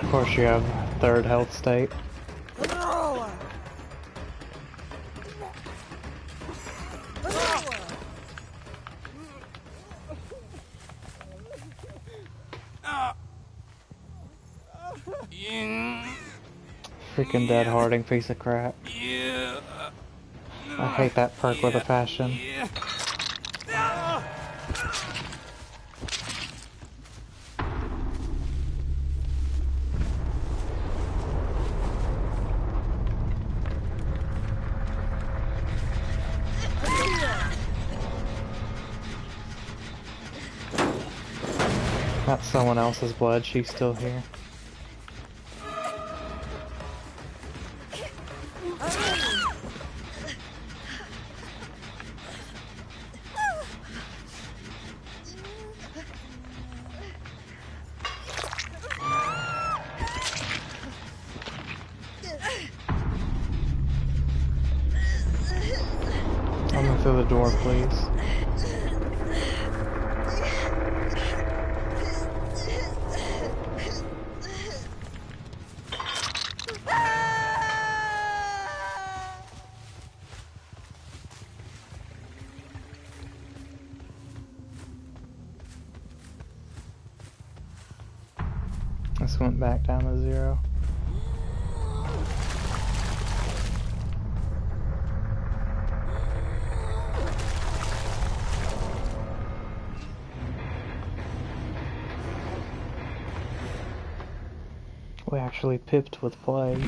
Of course you have third health state. Freaking dead Harding piece of crap. I hate that perk with a passion. That's someone else's blood, she's still here. Coming through the door, please. This went back down to 0. We actually pipped with plague.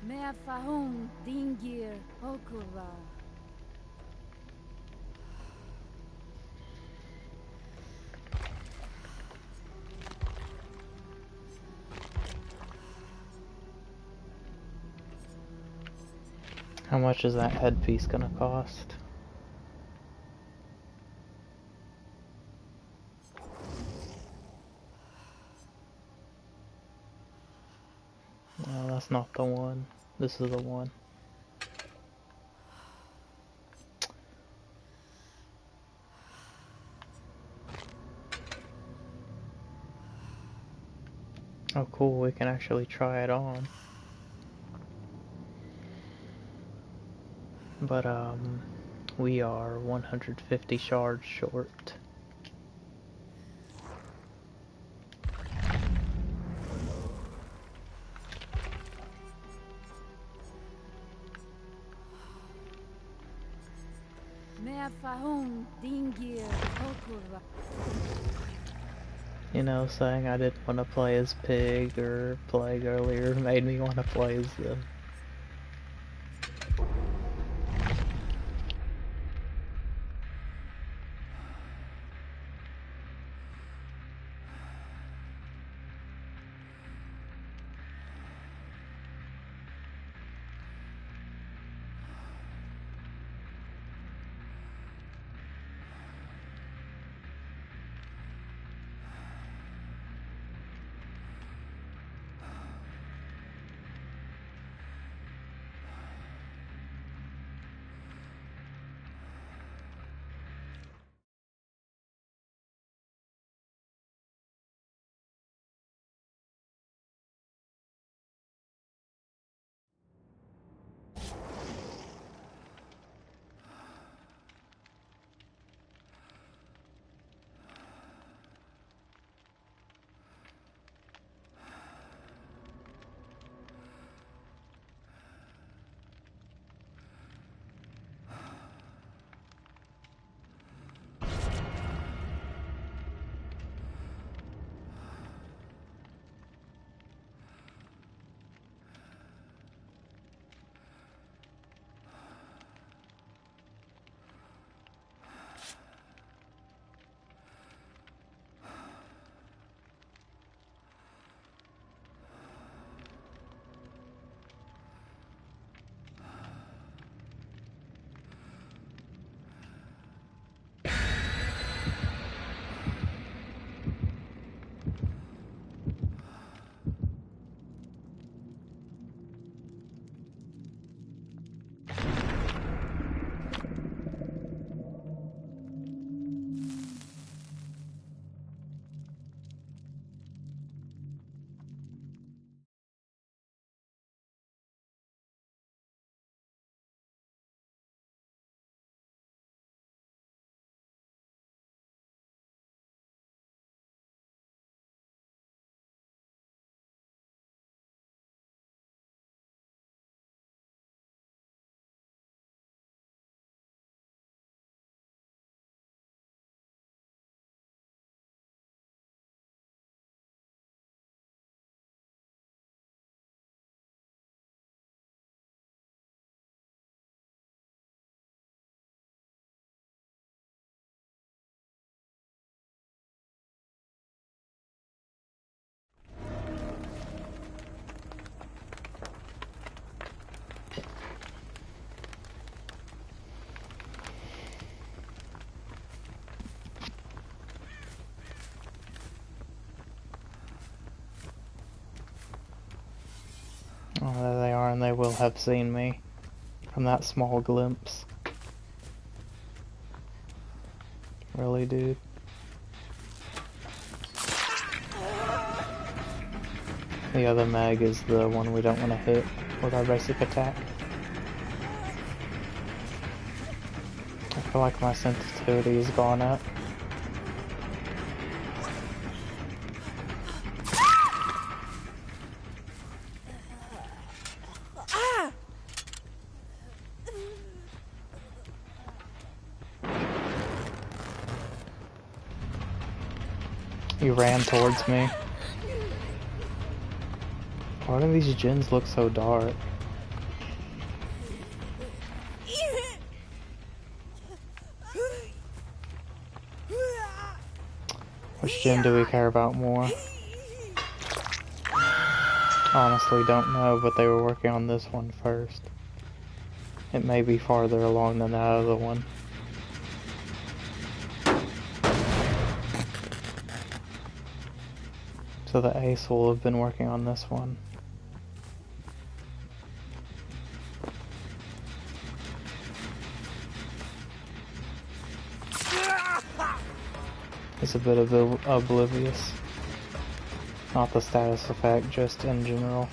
Mer fahum dingir okura. How much is that headpiece gonna cost? No, that's not the one. This is the one. Oh cool, we can actually try it on. But we are 150 shards short. Mer fahum dingir okura. You know, saying I didn't want to play as Pig or Plague earlier made me want to play as the... Oh, there they are, and they will have seen me from that small glimpse. Really, dude? The other mag is the one we don't want to hit with our basic attack. I feel like my sensitivity has gone up. He ran towards me. Why do these gens look so dark? Which gen do we care about more? Honestly, don't know, but they were working on this one first. It may be farther along than that other one. So the ace will have been working on this one. It's a bit of oblivious. Not the status effect, just in general.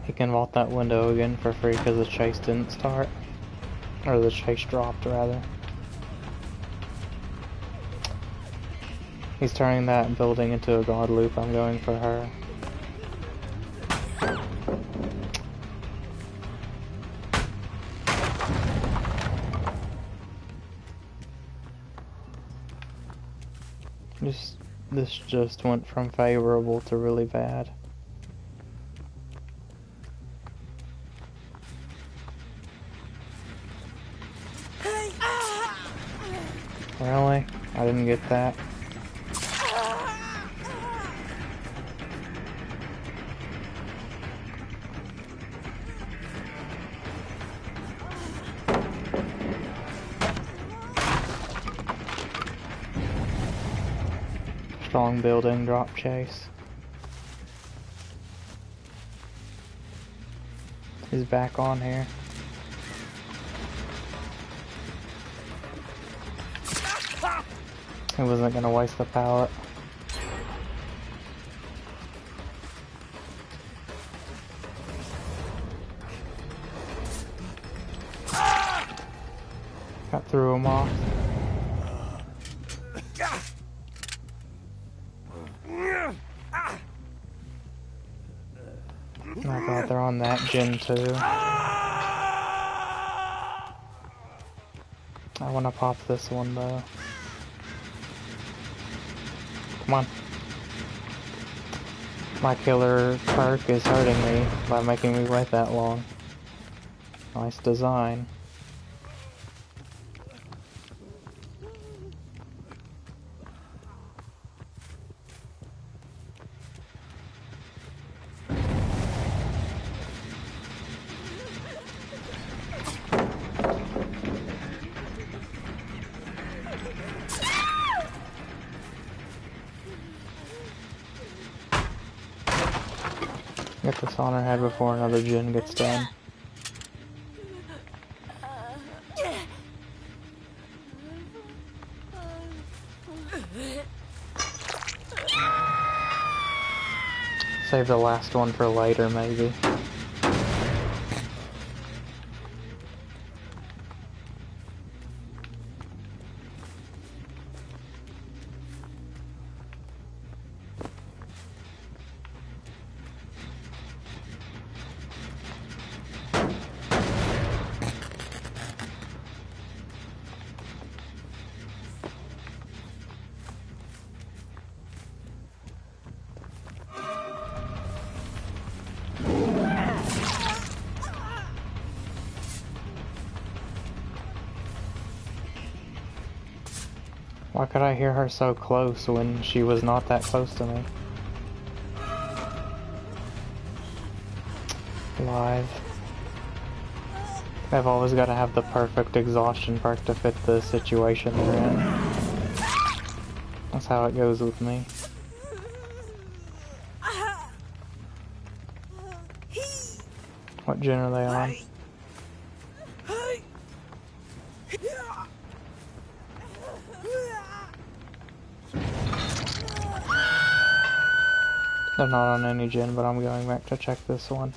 He can vault that window again for free because the chase didn't start. Or the chase dropped, rather. He's turning that building into a god loop. I'm going for her. This just went from favorable to really bad. Really? I didn't get that. Strong building, drop chase. He's back on here. He wasn't gonna waste the pallet. Got threw him off. Oh god, they're on that gen too. I wanna pop this one though. Come on. My killer perk is hurting me by making me wait that long. Nice design. Get this on her head before another gen gets done. Save the last one for later, maybe. Why could I hear her so close when she was not that close to me? live. I've always got to have the perfect exhaustion perk to fit the situation they're in. That's how it goes with me. What gen are they on? They're not on any gen, but I'm going back to check this one.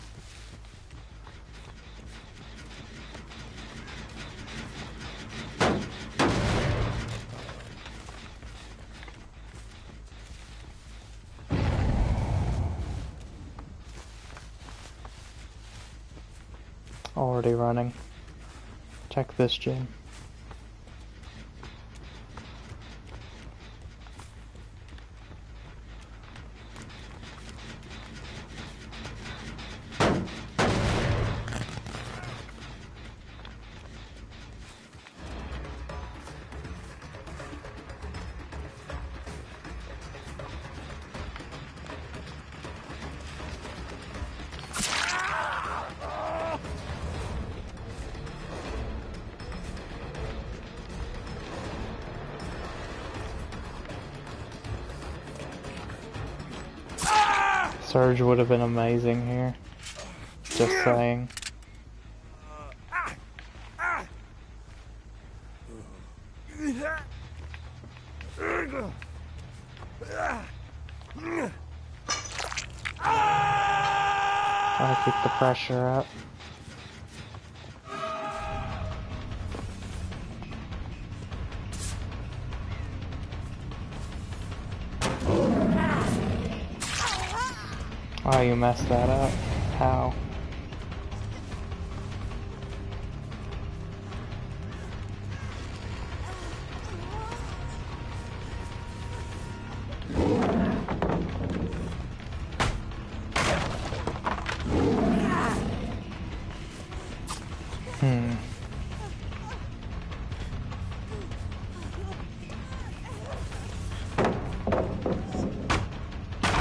Already running. Check this gen. Surge would have been amazing here. Just saying. Trying to keep the pressure up. Oh, you messed that up. How?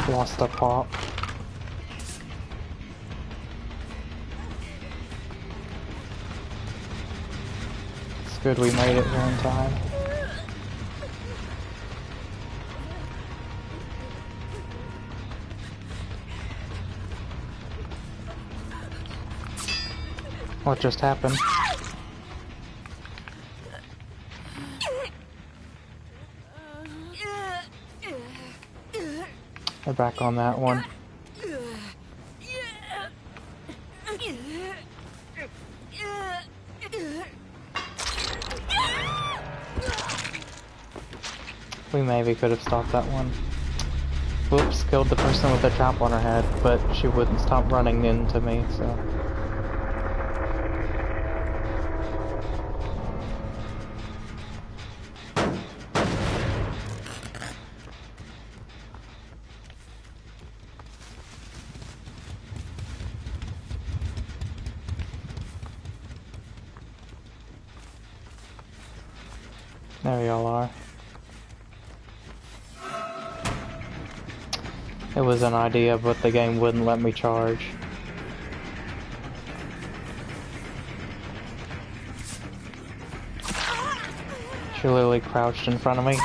Lost a pop. It's good we made it here in time. What just happened? We're back on that one. We maybe could have stopped that one. Whoops, killed the person with the trap on her head, but she wouldn't stop running into me, so... There y'all are. It was an idea, but the game wouldn't let me charge. She literally crouched in front of me.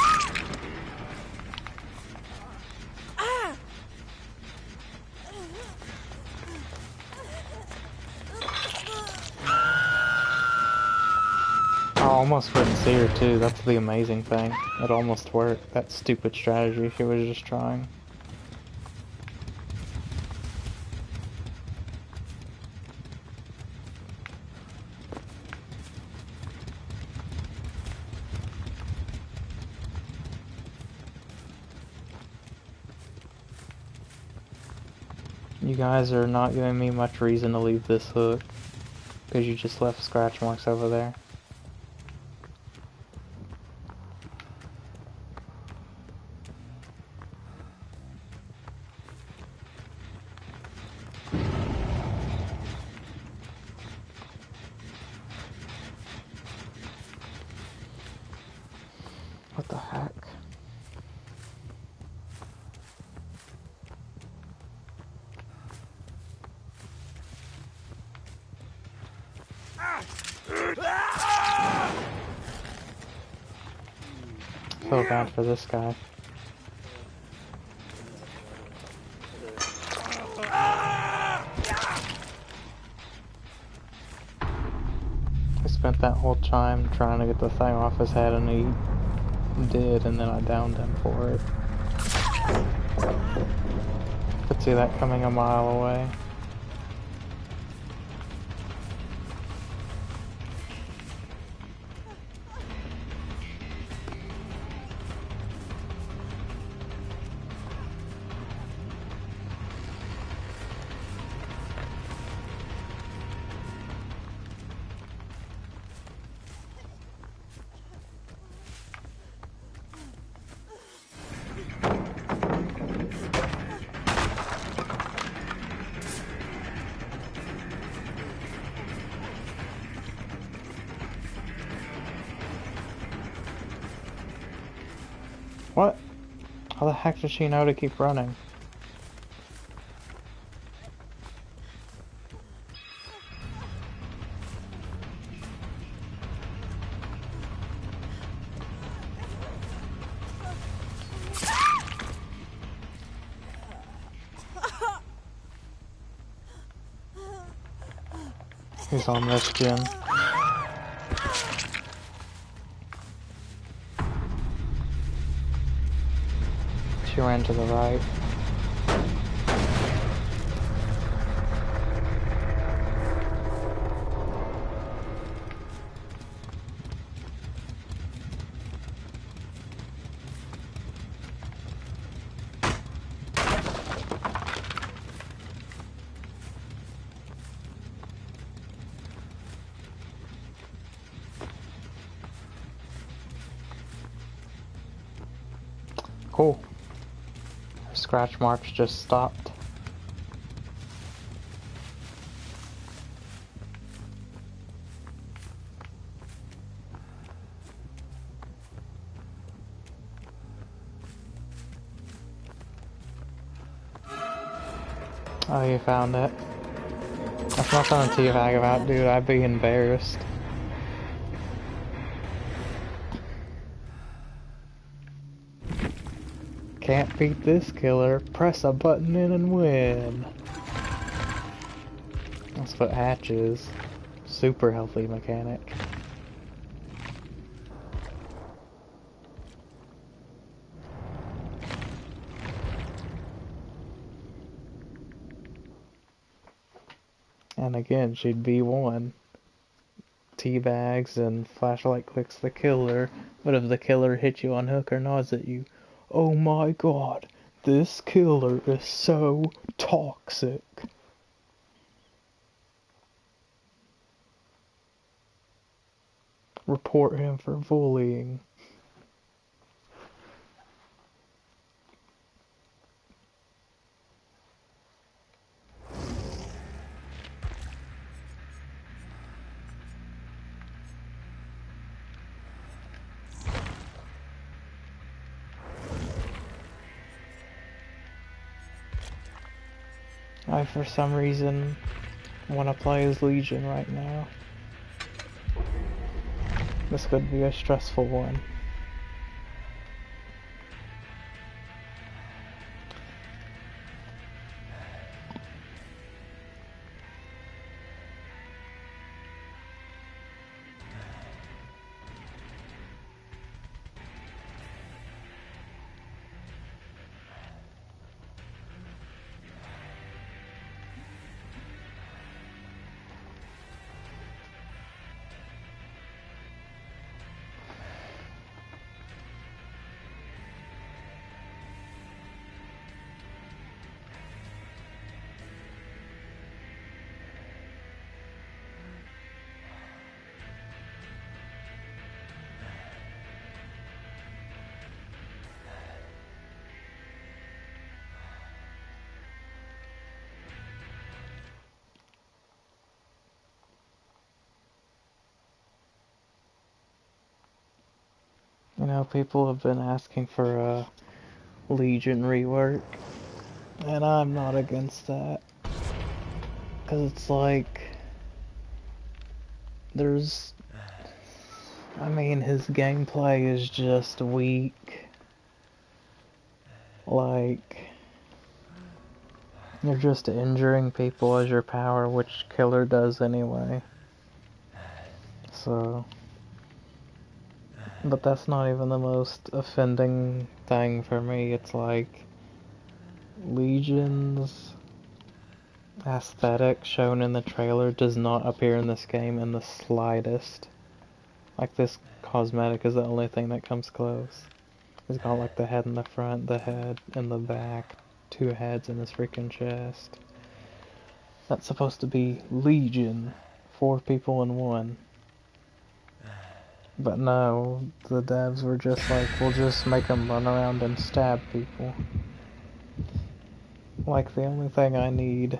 I almost couldn't see her too, that's the amazing thing. It almost worked, that stupid strategy she was just trying. You guys are not giving me much reason to leave this hook, because you just left scratch marks over there. What the heck? Feel bad for this guy. I spent that whole time trying to get the thing off his head, and he did, and then I downed him for it. Could see that coming a mile away. What? How the heck does she know to keep running? He's on this gen. She ran to the right. Cool. Her scratch marks just stopped. Oh, you found it. That's nothing to teabag about, dude. I'd be embarrassed. Can't beat this killer. Press a button in and win. That's what Hatch is. Super healthy mechanic. And again, she'd be one. Teabags and flashlight clicks the killer, but if the killer hits you on hook or nods at you, oh my god, this killer is so toxic. Report him for bullying. I, for some reason, want to play as Legion right now. This could be a stressful one. You know, people have been asking for a Legion rework, and I'm not against that. Because it's like, there's I mean, his gameplay is just weak. Like, you're just injuring people as your power, which Killer does anyway. So, but that's not even the most offending thing for me. It's like, Legion's aesthetic shown in the trailer does not appear in this game in the slightest. Like, this cosmetic is the only thing that comes close. He's got like the head in the front, the head in the back, 2 heads in his freaking chest. That's supposed to be Legion, 4 people in one. But no, the devs were just like, we'll just make him run around and stab people. Like, the only thing I need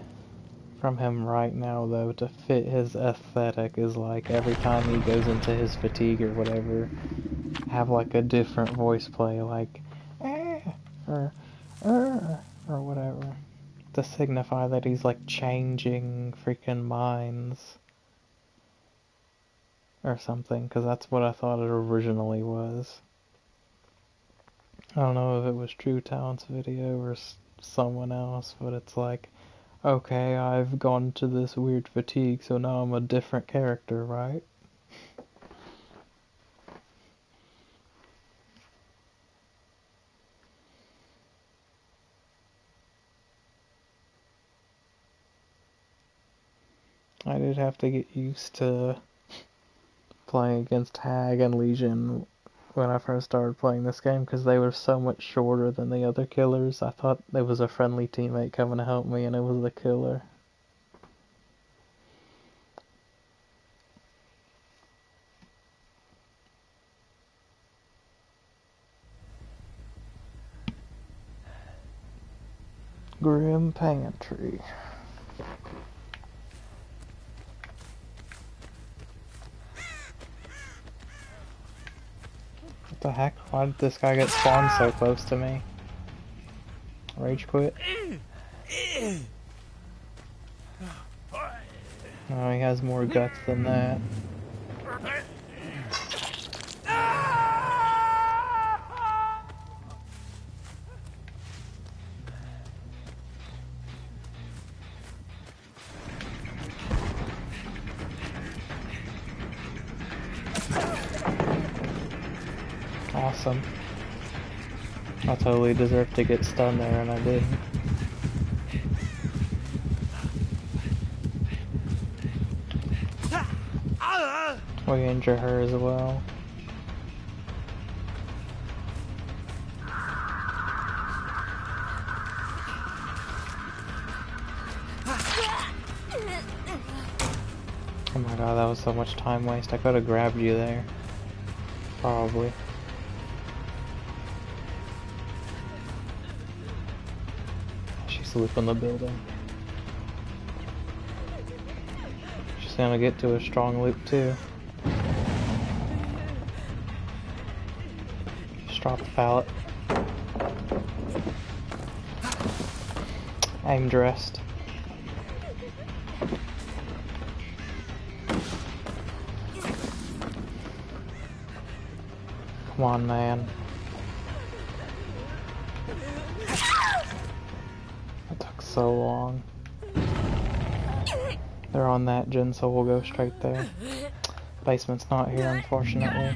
from him right now, though, to fit his aesthetic is like, every time he goes into his fatigue or whatever, have like a different voice play, like, or, or whatever, to signify that he's like changing freaking minds. Or something, because that's what I thought it originally was. I don't know if it was True Talent's video or someone else, but it's like, okay, I've gone to this weird fatigue, so now I'm a different character, right? I did have to get used to playing against Hag and Legion when I first started playing this game, because they were so much shorter than the other killers. I thought it was a friendly teammate coming to help me, and it was the killer. Grim Pantry. What the heck? Why did this guy get spawned so close to me? Rage quit? Oh, he has more guts than that. Awesome. I totally deserved to get stunned there, and I didn't. We injure her as well. Oh my god, that was so much time waste. I could have grabbed you there. Probably. She's looping the building. She's gonna get to a strong loop too. Just drop the pallet. Aim dressed. Come on, man. That took so long. They're on that gen, so we'll go straight there. Basement's not here, unfortunately.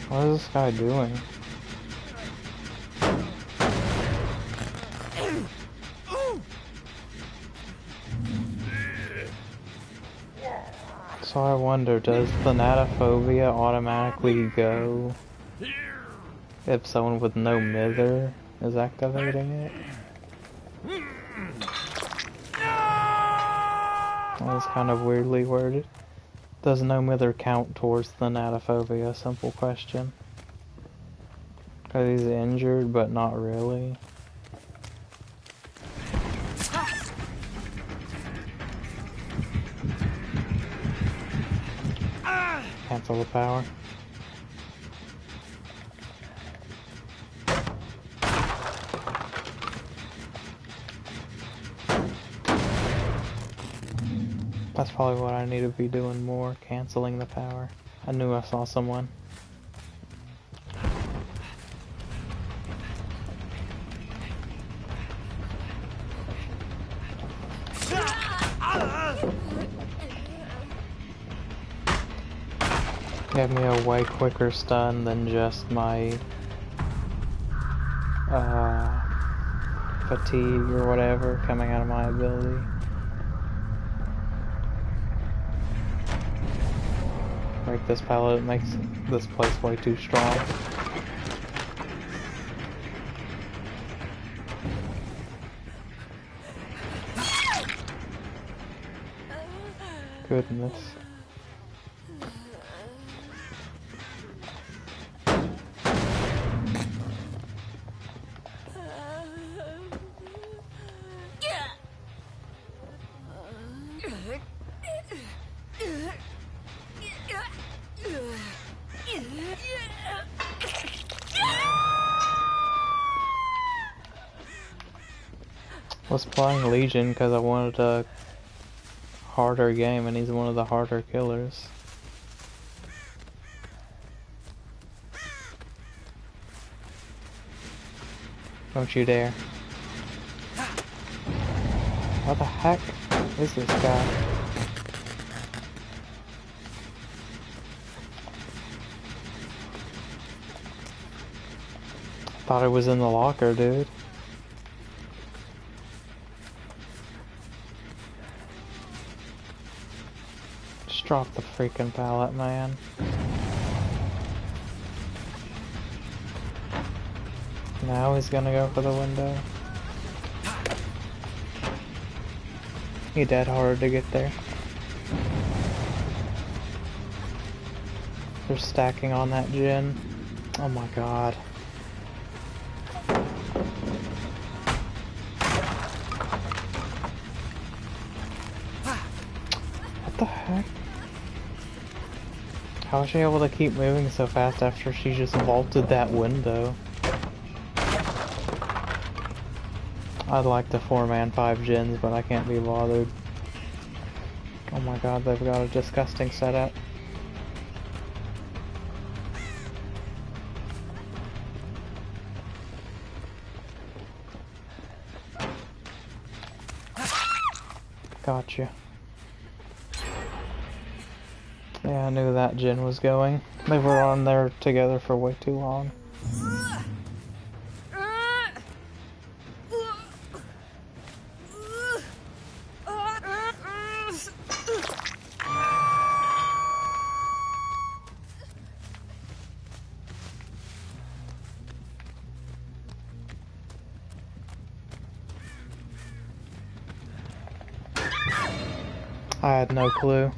What is this guy doing? So I wonder, does thanatophobia automatically go if someone with no mither is activating it? That was kind of weirdly worded. Does no mither count towards thanatophobia? Simple question. Because he's injured, but not really. Cancel the power. That's probably what I need to be doing more, canceling the power. I knew I saw someone. Gave me a way quicker stun than just my fatigue or whatever coming out of my ability. Break this pallet, it makes this place way too strong. Goodness. Was playing Legion because I wanted a harder game, and he's one of the harder killers. Don't you dare. What the heck is this guy? Thought it was in the locker, dude. Just drop the freaking pallet, man. Now he's gonna go for the window. He dead hard to get there. They're stacking on that gen. Oh my god. What the heck? How was she able to keep moving so fast after she just vaulted that window? I'd like to 4-man 5 gens, but I can't be bothered. Oh my god, they've got a disgusting setup. Gotcha. Yeah, I knew that gen was going. They were on there together for way too long. I had no clue.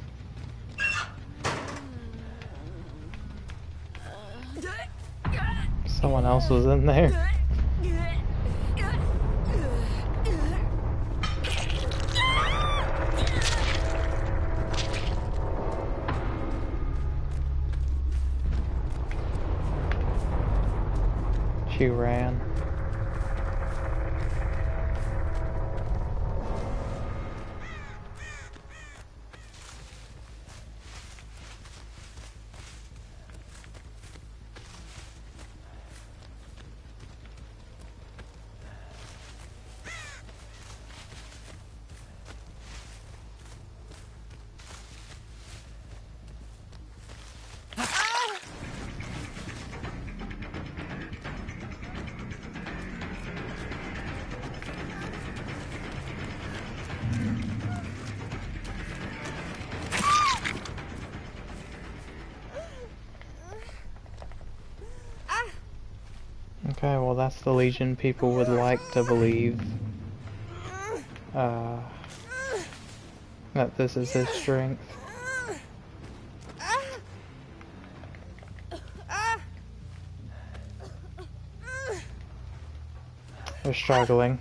Someone else was in there. She ran. Okay, well that's the Legion people would like to believe. That this is his strength. They're struggling.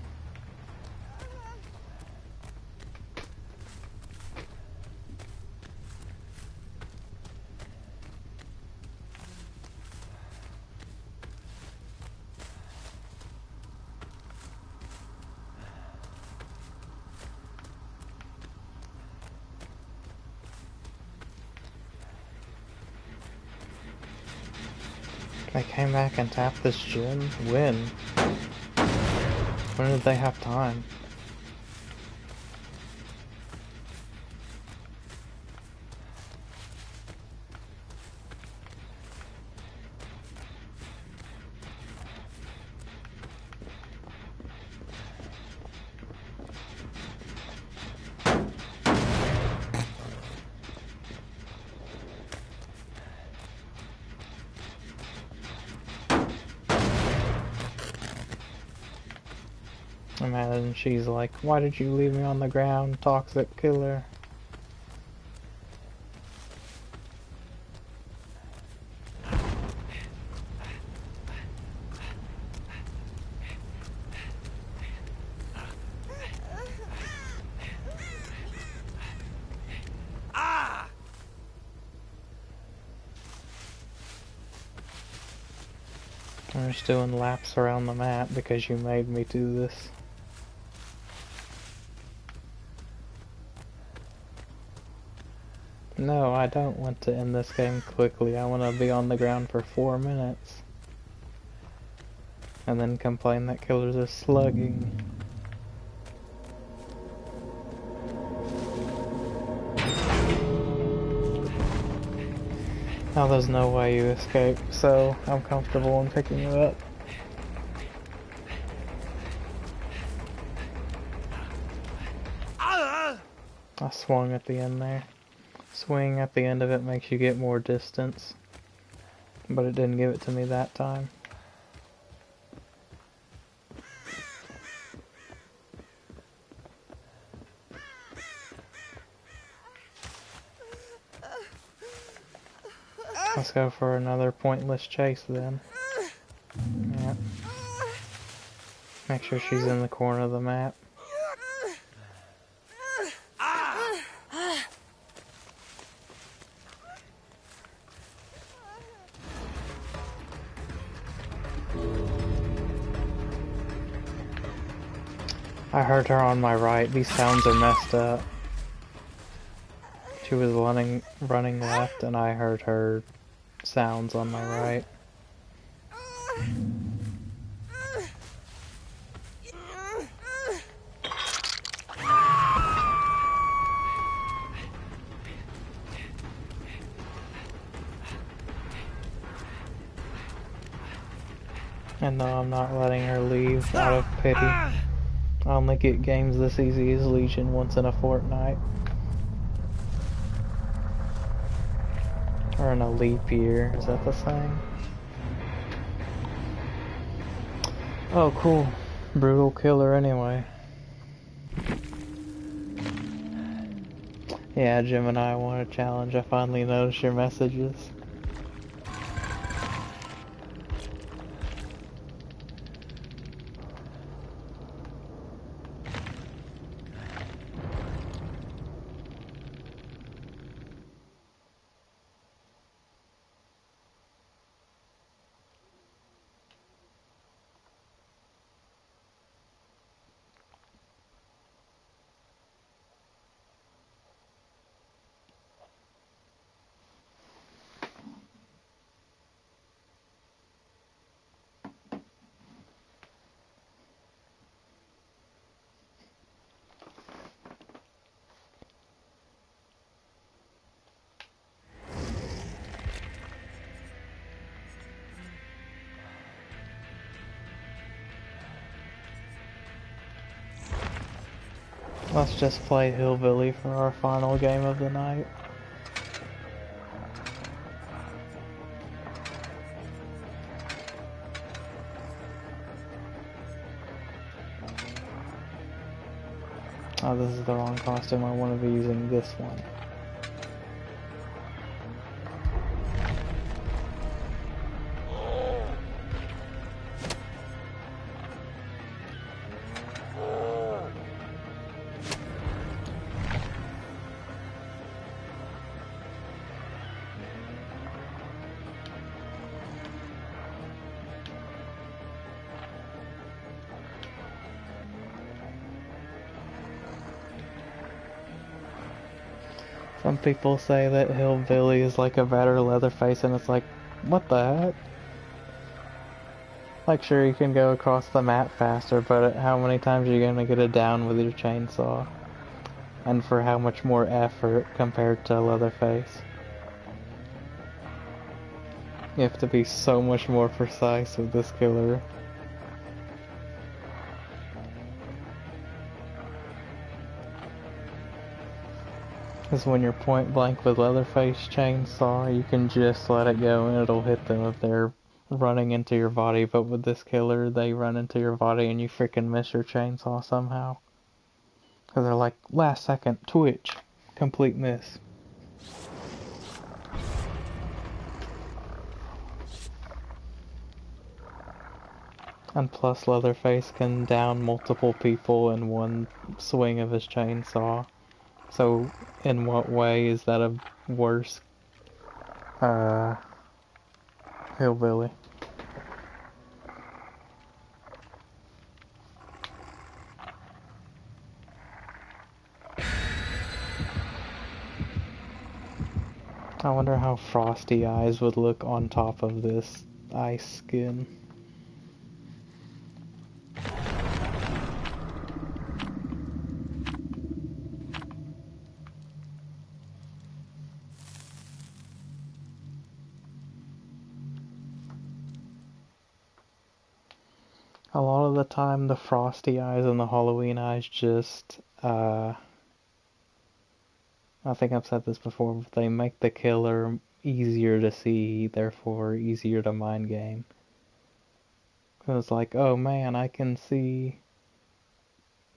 They came back and tapped this gym? When? When did they have time? Imagine she's like, why did you leave me on the ground, toxic killer? I'm just doing laps around the map because you made me do this. No, I don't want to end this game quickly. I want to be on the ground for 4 minutes. And then complain that killers are slugging. Now there's no way you escape, so I'm comfortable in picking you up. I swung at the end there. Swing at the end of it makes you get more distance, but it didn't give it to me that time. Let's go for another pointless chase then. Yep. Make sure she's in the corner of the map. I heard her on my right. These sounds are messed up. She was running left, and I heard her sounds on my right. And no, I'm not letting her leave out of pity. I only get games this easy as Legion once in a fortnight. Or in a leap year, is that the saying? Oh cool. Brutal killer anyway. Yeah, Gemini, I want a challenge. I finally noticed your messages. Let's just play Hillbilly for our final game of the night. Oh, this is the wrong costume. I want to be using this one. Some people say that Hillbilly is like a better Leatherface, and it's like, what the heck? Like, sure, you can go across the map faster, but how many times are you gonna get it down with your chainsaw? And for how much more effort compared to Leatherface? You have to be so much more precise with this killer. Because when you're point blank with Leatherface chainsaw, you can just let it go and it'll hit them if they're running into your body, but with this killer, they run into your body and you freaking miss your chainsaw somehow. Because they're like, last second, twitch, complete miss. And plus Leatherface can down multiple people in one swing of his chainsaw. So in what way is that a worse hillbilly? I wonder how Frosty Eyes would look on top of this ice skin. A lot of the time the Frosty Eyes and the Halloween Eyes just, I think I've said this before, but they make the killer easier to see, therefore easier to mind game. It's like, oh man, I can see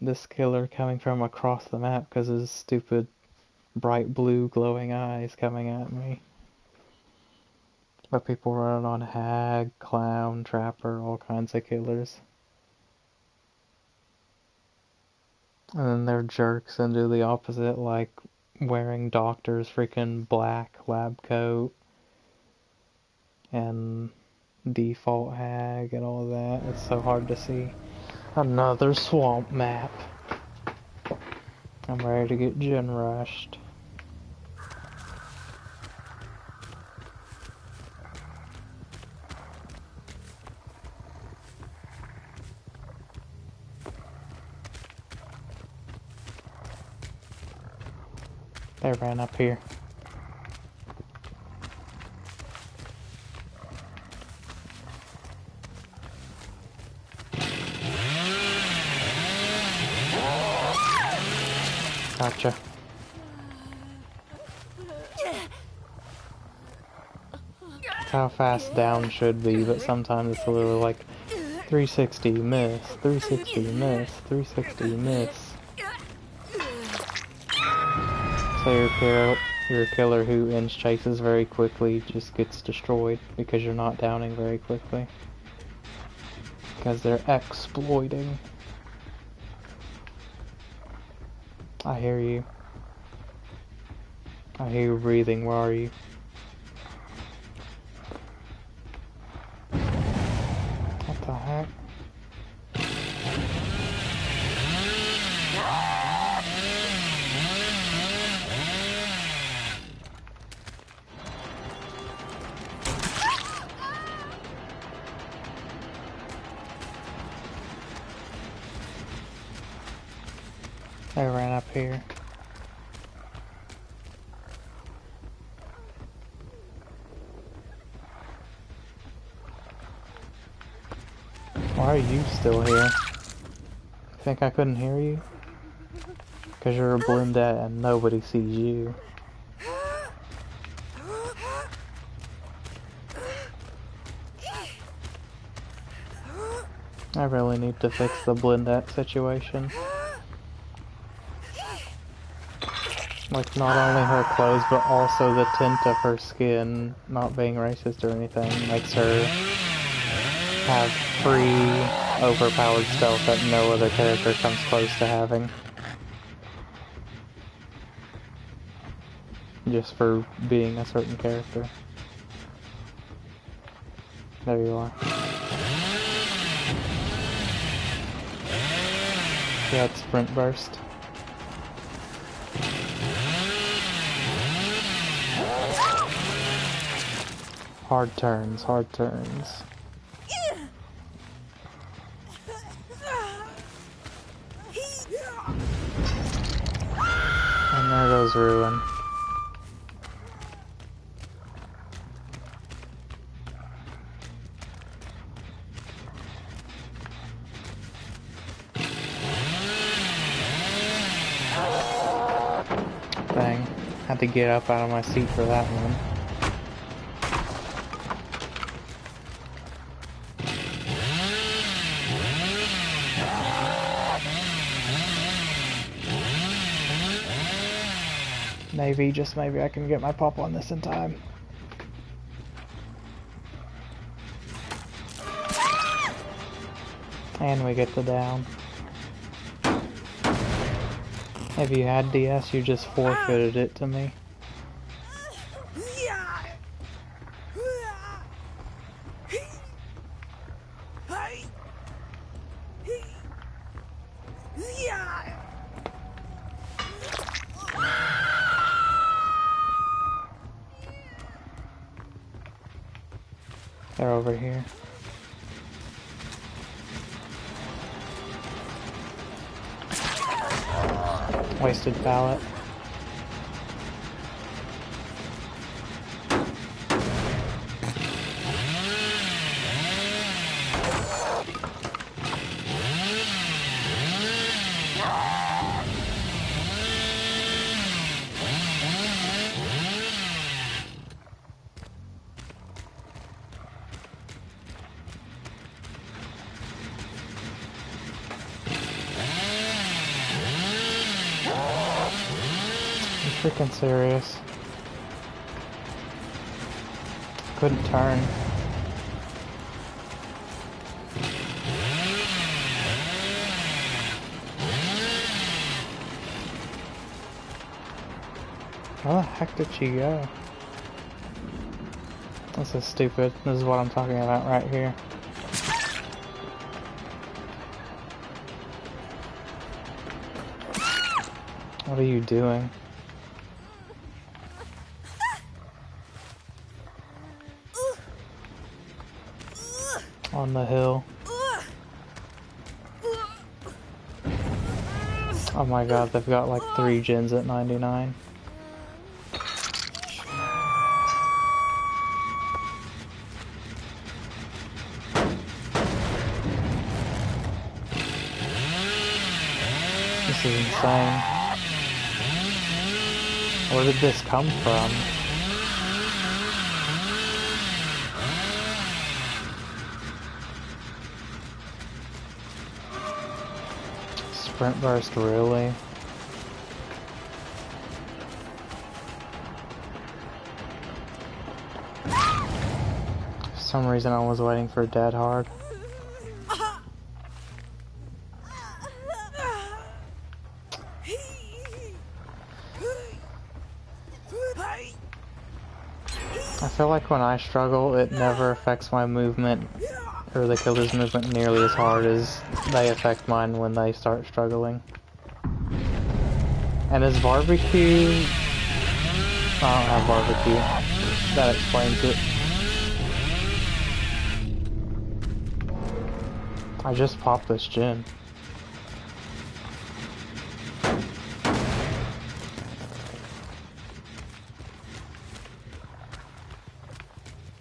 this killer coming from across the map because his stupid bright blue glowing eyes coming at me. But people run on Hag, Clown, Trapper, all kinds of killers. And then they're jerks and do the opposite, like wearing Doctor's freaking black lab coat and default Hag and all that. It's so hard to see. Another swamp map. I'm ready to get gen rushed. They ran up here. Gotcha. That's how fast down should be, but sometimes it's a little like 360 miss, 360 miss, 360 miss. So your killer who inch chases very quickly just gets destroyed because you're not downing very quickly. Because they're exploiting. I hear you. I hear you breathing. Where are you? What the heck? They ran up here. Why are you still here? Think I couldn't hear you? Because you're a blendette and nobody sees you. I really need to fix the blendette situation. Like, not only her clothes, but also the tint of her skin, not being racist or anything, makes her have free, overpowered stealth that no other character comes close to having. Just for being a certain character. There you are. Yeah, it's sprint burst. Hard turns, hard turns. Emperor's Ruin. Dang, had to get up out of my seat for that one. Maybe, just maybe, I can get my pop on this in time. And we get the down. If you had DS, you just forfeited it to me. They're over here. Wasted pallet. Freaking serious. Couldn't turn. Where the heck did she go? This is stupid. This is what I'm talking about right here. What are you doing? On the hill. Oh my god, they've got like 3 gens at 99. This is insane. Where did this come from? Sprint burst, really? For some reason I was waiting for Dead Hard. I feel like when I struggle, it never affects my movement, or the killer's movement nearly as hard as they affect mine when they start struggling. And is barbecue... I don't have barbecue. That explains it. I just popped this gen.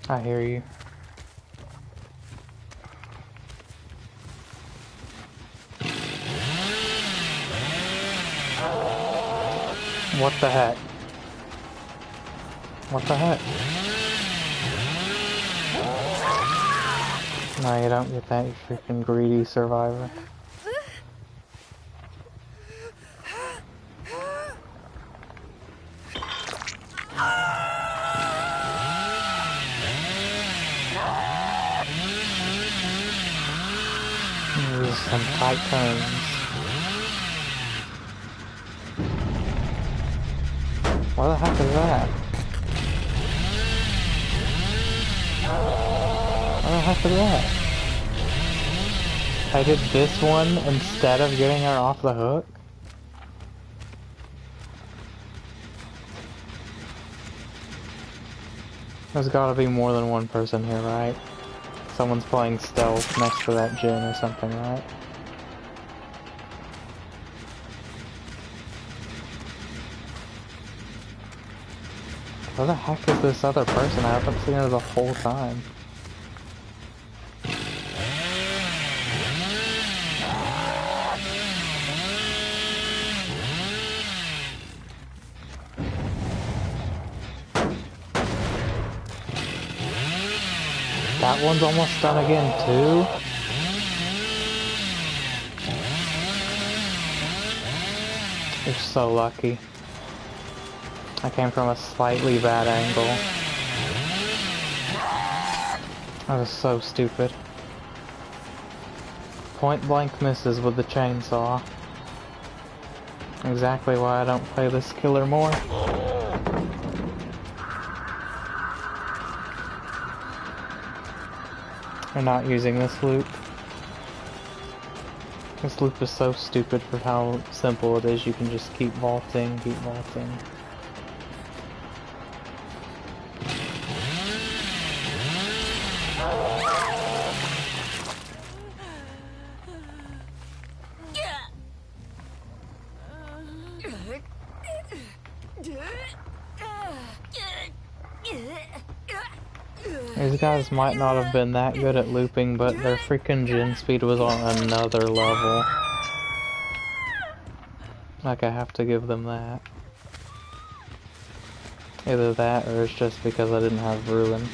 I hear you. What the heck? What the heck? No, you don't get that, you freaking greedy survivor. There's some tight turns. What the heck is that? What the heck is that? I did this one instead of getting her off the hook? There's gotta be more than one person here, right? Someone's playing stealth next to that gen or something, right? Where the heck is this other person? I haven't seen her the whole time. That one's almost done again, too? You're so lucky. I came from a slightly bad angle. That was so stupid. Point blank misses with the chainsaw. Exactly why I don't play this killer more. We're not using this loop. This loop is so stupid for how simple it is. You can just keep vaulting, keep vaulting. These guys might not have been that good at looping, but their freaking gen speed was on another level. Like, I have to give them that. Either that, or it's just because I didn't have Ruin.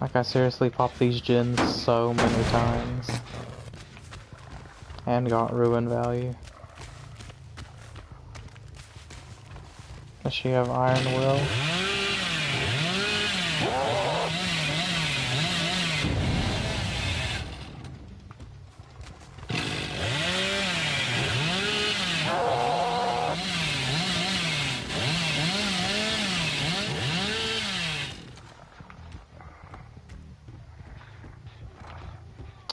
Like, I seriously popped these gens so many times. And got Ruin value. Does she have Iron Will?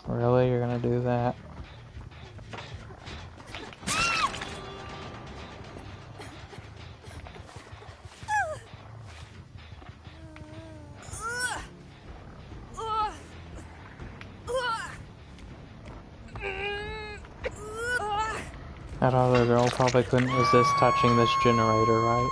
Really? You're gonna do that? That other girl probably couldn't resist touching this generator, right?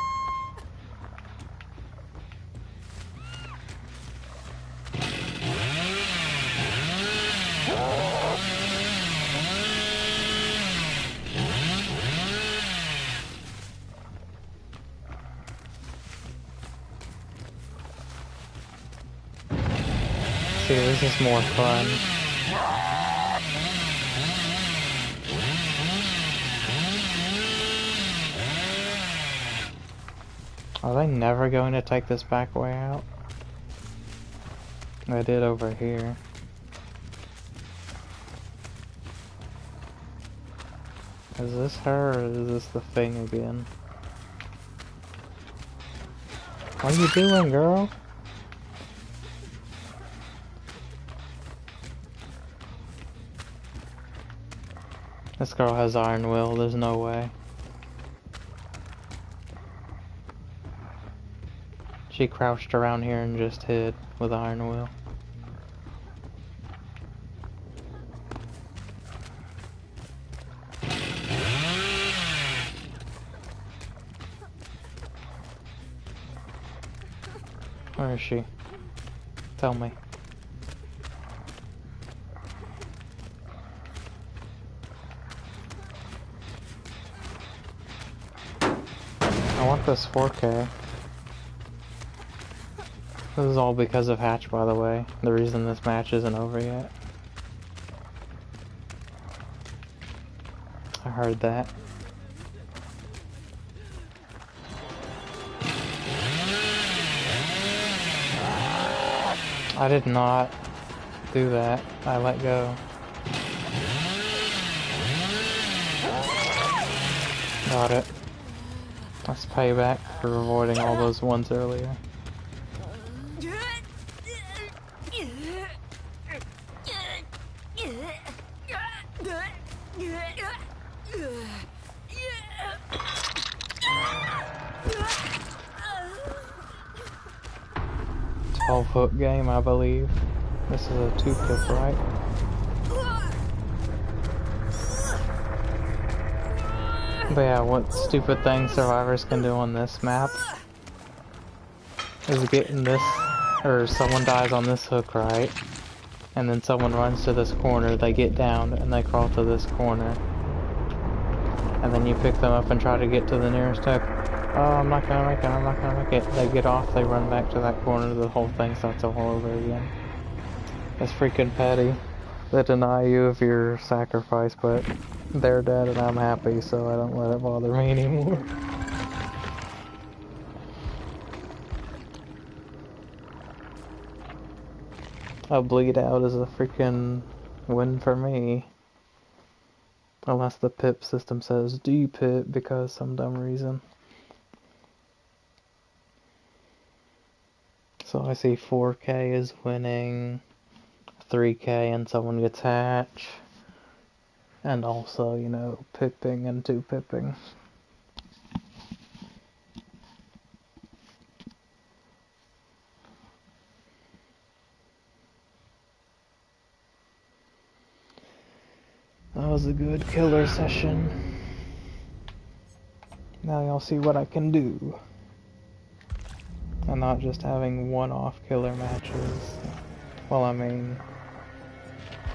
See, this is more fun. Are they never going to take this back way out? They did over here. Is this her, or is this the thing again? What are you doing, girl? This girl has Iron Will, there's no way. She crouched around here and just hid with Iron Will. Where is she? Tell me. I want this 4K. This is all because of Hatch, by the way. The reason this match isn't over yet. I heard that. I did not do that. I let go. Got it. That's payback for avoiding all those ones earlier. Foot game, I believe. This is a 2-pip, right? But yeah, what stupid thing survivors can do on this map is getting this, or someone dies on this hook, right? And then someone runs to this corner, they get down, and they crawl to this corner. And then you pick them up and try to get to the nearest hook. Oh, I'm not gonna make it, I'm not gonna make it. They get off, they run back to that corner, the whole thing starts all over again. That's freaking petty. They deny you of your sacrifice, but they're dead and I'm happy, so I don't let it bother me anymore. A bleed out is a freaking win for me. Unless the pip system says D-pip because some dumb reason. So I see 4K is winning, 3K and someone gets hatch, and also, you know, pipping and 2-pipping. That was a good killer session. Now y'all see what I can do. And not just having one-off killer matches. Well, I mean,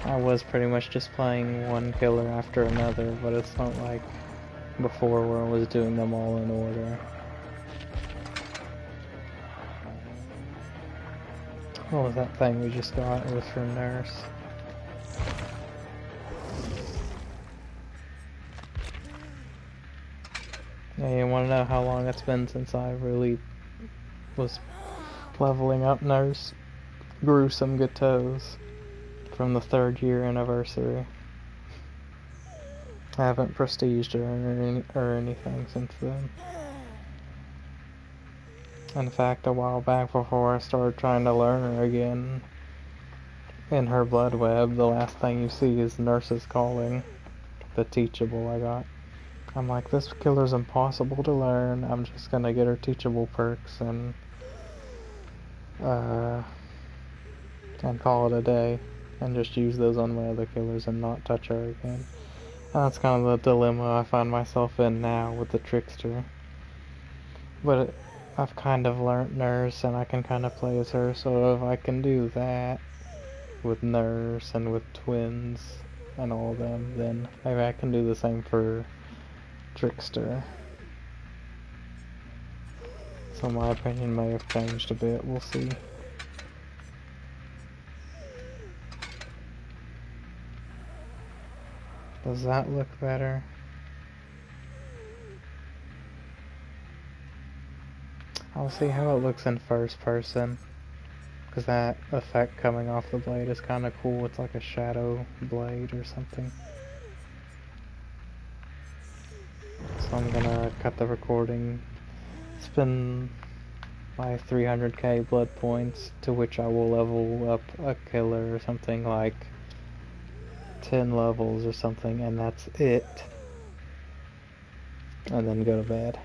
I was pretty much just playing one killer after another, but it's not like before where I was doing them all in order. What was that thing we just got? It was from Nurse. Yeah, you wanna know how long it's been since I really was leveling up Nurse? Grew some good toes from the 3rd year anniversary. I haven't prestiged or anything since then. In fact, a while back before I started trying to learn her again, in her blood web, the last thing you see is Nurse's Calling, the teachable I got. I'm like, this killer's impossible to learn, I'm just gonna get her teachable perks and call it a day, and just use those on my other killers and not touch her again. And that's kind of the dilemma I find myself in now with the Trickster. But I've kind of learnt Nurse and I can kind of play as her, so if I can do that with Nurse and with Twins and all them, then maybe I can do the same for Trickster. So my opinion may have changed a bit, we'll see. Does that look better? I'll see how it looks in first person, because that effect coming off the blade is kind of cool. It's like a shadow blade or something. So I'm gonna cut the recording, spend my 300k blood points, to which I will level up a killer or something like 10 levels or something, and that's it. And then go to bed.